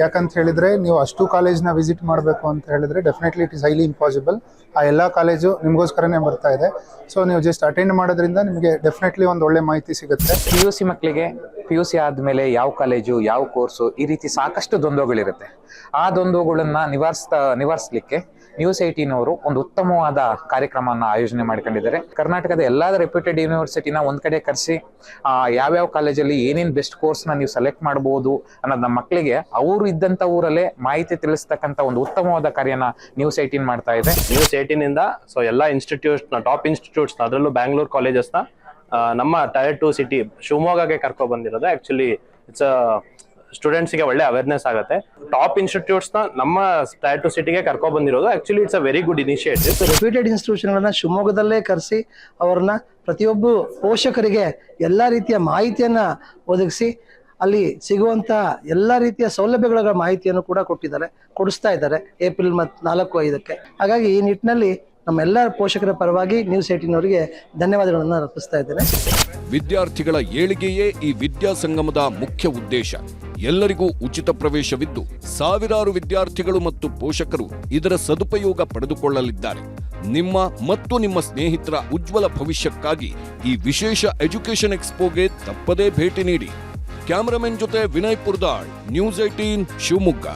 ಯಾಕಂತ ಹೇಳಿದ್ರೆ ನೀವು ಅಷ್ಟು ಕಾಲೇಜ್ನ ವಿಸಿಟ್ ಮಾಡಬೇಕು ಅಂತ ಹೇಳಿದ್ರೆ definitely it is highly impossible. ಆ ಎಲ್ಲ ಕಾಲೇಜು ನಿಮಗೋಸ್ಕರನೇ ಬರ್ತಾ ಇದೆ. ಸೊ ನೀವು ಜಸ್ಟ್ ಅಟೆಂಡ್ ಮಾಡೋದ್ರಿಂದ ನಿಮಗೆ ಡೆಫಿನೆಟ್ಲಿ ಒಂದು ಒಳ್ಳೆ ಮಾಹಿತಿ ಸಿಗುತ್ತೆ. PUC ಮಕ್ಕಳಿಗೆ PUC ಆದಮೇಲೆ ಯಾವ ಕಾಲೇಜು ಯಾವ ಕೋರ್ಸು ಈ ರೀತಿ ಸಾಕಷ್ಟು ದ್ವಂದ್ವಗಳಿರುತ್ತೆ. ಆ ದ್ವಂದ್ವಗಳನ್ನ ನಿವಾರಿಸಲಿಕ್ಕೆ ನ್ಯೂಸ್ 18 ಅವರು ಒಂದು ಉತ್ತಮವಾದ ಕಾರ್ಯಕ್ರಮವನ್ನು ಆಯೋಜನೆ ಮಾಡ್ಕೊಂಡಿದ್ದಾರೆ. ಕರ್ನಾಟಕದ ಎಲ್ಲ ರೆಪ್ಯೂಟೆಡ್ ಯೂನಿವರ್ಸಿಟಿನ ಒಂದ್ ಕಡೆ ಕರೆಸಿ ಯಾವ್ಯಾವ ಕಾಲೇಜಲ್ಲಿ ಏನೇನು ಬೆಸ್ಟ್ ಕೋರ್ಸ್ನ ನೀವು ಸೆಲೆಕ್ಟ್ ಮಾಡಬಹುದು ಅನ್ನೋದು ನಮ್ಮ ಮಕ್ಕಳಿಗೆ ಅವರು ಇದ್ದಂಥ ಊರಲ್ಲೇ ಮಾಹಿತಿ ತಿಳಿಸ್ತಕ್ಕಂಥ ಒಂದು ಉತ್ತಮವಾದ ಕಾರ್ಯನ ನ್ಯೂಸ್ 18 ಮಾಡ್ತಾ ಇದೆ. ನ್ಯೂಸ್ 18 ಇಂದ ಸೊ ಎಲ್ಲ ಇನ್ಸ್ಟಿಟ್ಯೂಟ್ಸ್ನ ಟಾಪ್ ಇನ್ಸ್ಟಿಟ್ಯೂಟ್ಸ್ನ ಅದರಲ್ಲೂ ಬ್ಯಾಂಗ್ಳೂರ್ ಕಾಲೇಜಸ್ನ ನಮ್ಮ ಟೈರ್ 2 ಸಿಟಿ ಶಿವಮೊಗ್ಗಗೆ ಕರ್ಕೊ ಬಂದಿರೋದು. ಆಕ್ಚುಲಿ ಇಟ್ಸ್ ಸ್ಟೂಡೆಂಟ್ಸ್ಗೆ ಒಳ್ಳೆ ಅವೇರ್ನೆಸ್ ಆಗುತ್ತೆ. ಟಾಪ್ ಇನ್ಸ್ಟಿಟ್ಯೂಟ್ಸ್ನ ನಮ್ಮ ಟೈರ್ 2 ಸಿಟಿಗೆ ಕರ್ಕೊ ಬಂದಿರೋದು actually it's a very good initiative. Reputed ಇನ್ಸ್ಟಿಟ್ಯೂಷನ್ಗಳನ್ನ ಶಿವಮೊಗ್ಗದಲ್ಲೇ ಕರೆಸಿ ಅವರನ್ನ ಪ್ರತಿಯೊಬ್ಬ ಪೋಷಕರಿಗೆ ಎಲ್ಲ ರೀತಿಯ ಮಾಹಿತಿಯನ್ನ ಒದಗಿಸಿ ಅಲ್ಲಿ ಸಿಗುವಂತ ಎಲ್ಲ ರೀತಿಯ ಸೌಲಭ್ಯಗಳ ಮಾಹಿತಿಯನ್ನು ಕೂಡ ಕೊಡಿಸ್ತಾ ಇದ್ದಾರೆ ಏಪ್ರಿಲ್ 4-5ಕ್ಕೆ. ಹಾಗಾಗಿ ಈ ನಿಟ್ಟಿನಲ್ಲಿ ನಮ್ಮೆಲ್ಲ ಪೋಷಕರ ಪರವಾಗಿ ನ್ಯೂಸ್ 18 ಅವರಿಗೆ ಧನ್ಯವಾದಗಳನ್ನು ಅರ್ಪಿಸ್ತಾ ಇದ್ದೇನೆ. ವಿದ್ಯಾರ್ಥಿಗಳ ಏಳಿಗೆಯೇ ಈ ವಿದ್ಯಾಸಂಗಮದ ಮುಖ್ಯ ಉದ್ದೇಶ. ಎಲ್ಲರಿಗೂ ಉಚಿತ ಪ್ರವೇಶವಿದ್ದು ಸಾವಿರಾರು ವಿದ್ಯಾರ್ಥಿಗಳು ಮತ್ತು ಪೋಷಕರು ಇದರ ಸದುಪಯೋಗ ಪಡೆದುಕೊಳ್ಳಲಿದ್ದಾರೆ. ನಿಮ್ಮ ಮತ್ತು ನಿಮ್ಮ ಸ್ನೇಹಿತರ ಉಜ್ವಲ ಭವಿಷ್ಯಕ್ಕಾಗಿ ಈ ವಿಶೇಷ ಎಜುಕೇಷನ್ ಎಕ್ಸ್ಪೋಗೆ ತಪ್ಪದೇ ಭೇಟಿ ನೀಡಿ. ಕ್ಯಾಮರಾಮನ್ ಜೊತೆ ವಿನಯ್ ಪುರ್ದಾಳ್, ನ್ಯೂಸ್ 18 ಶಿವಮೊಗ್ಗ.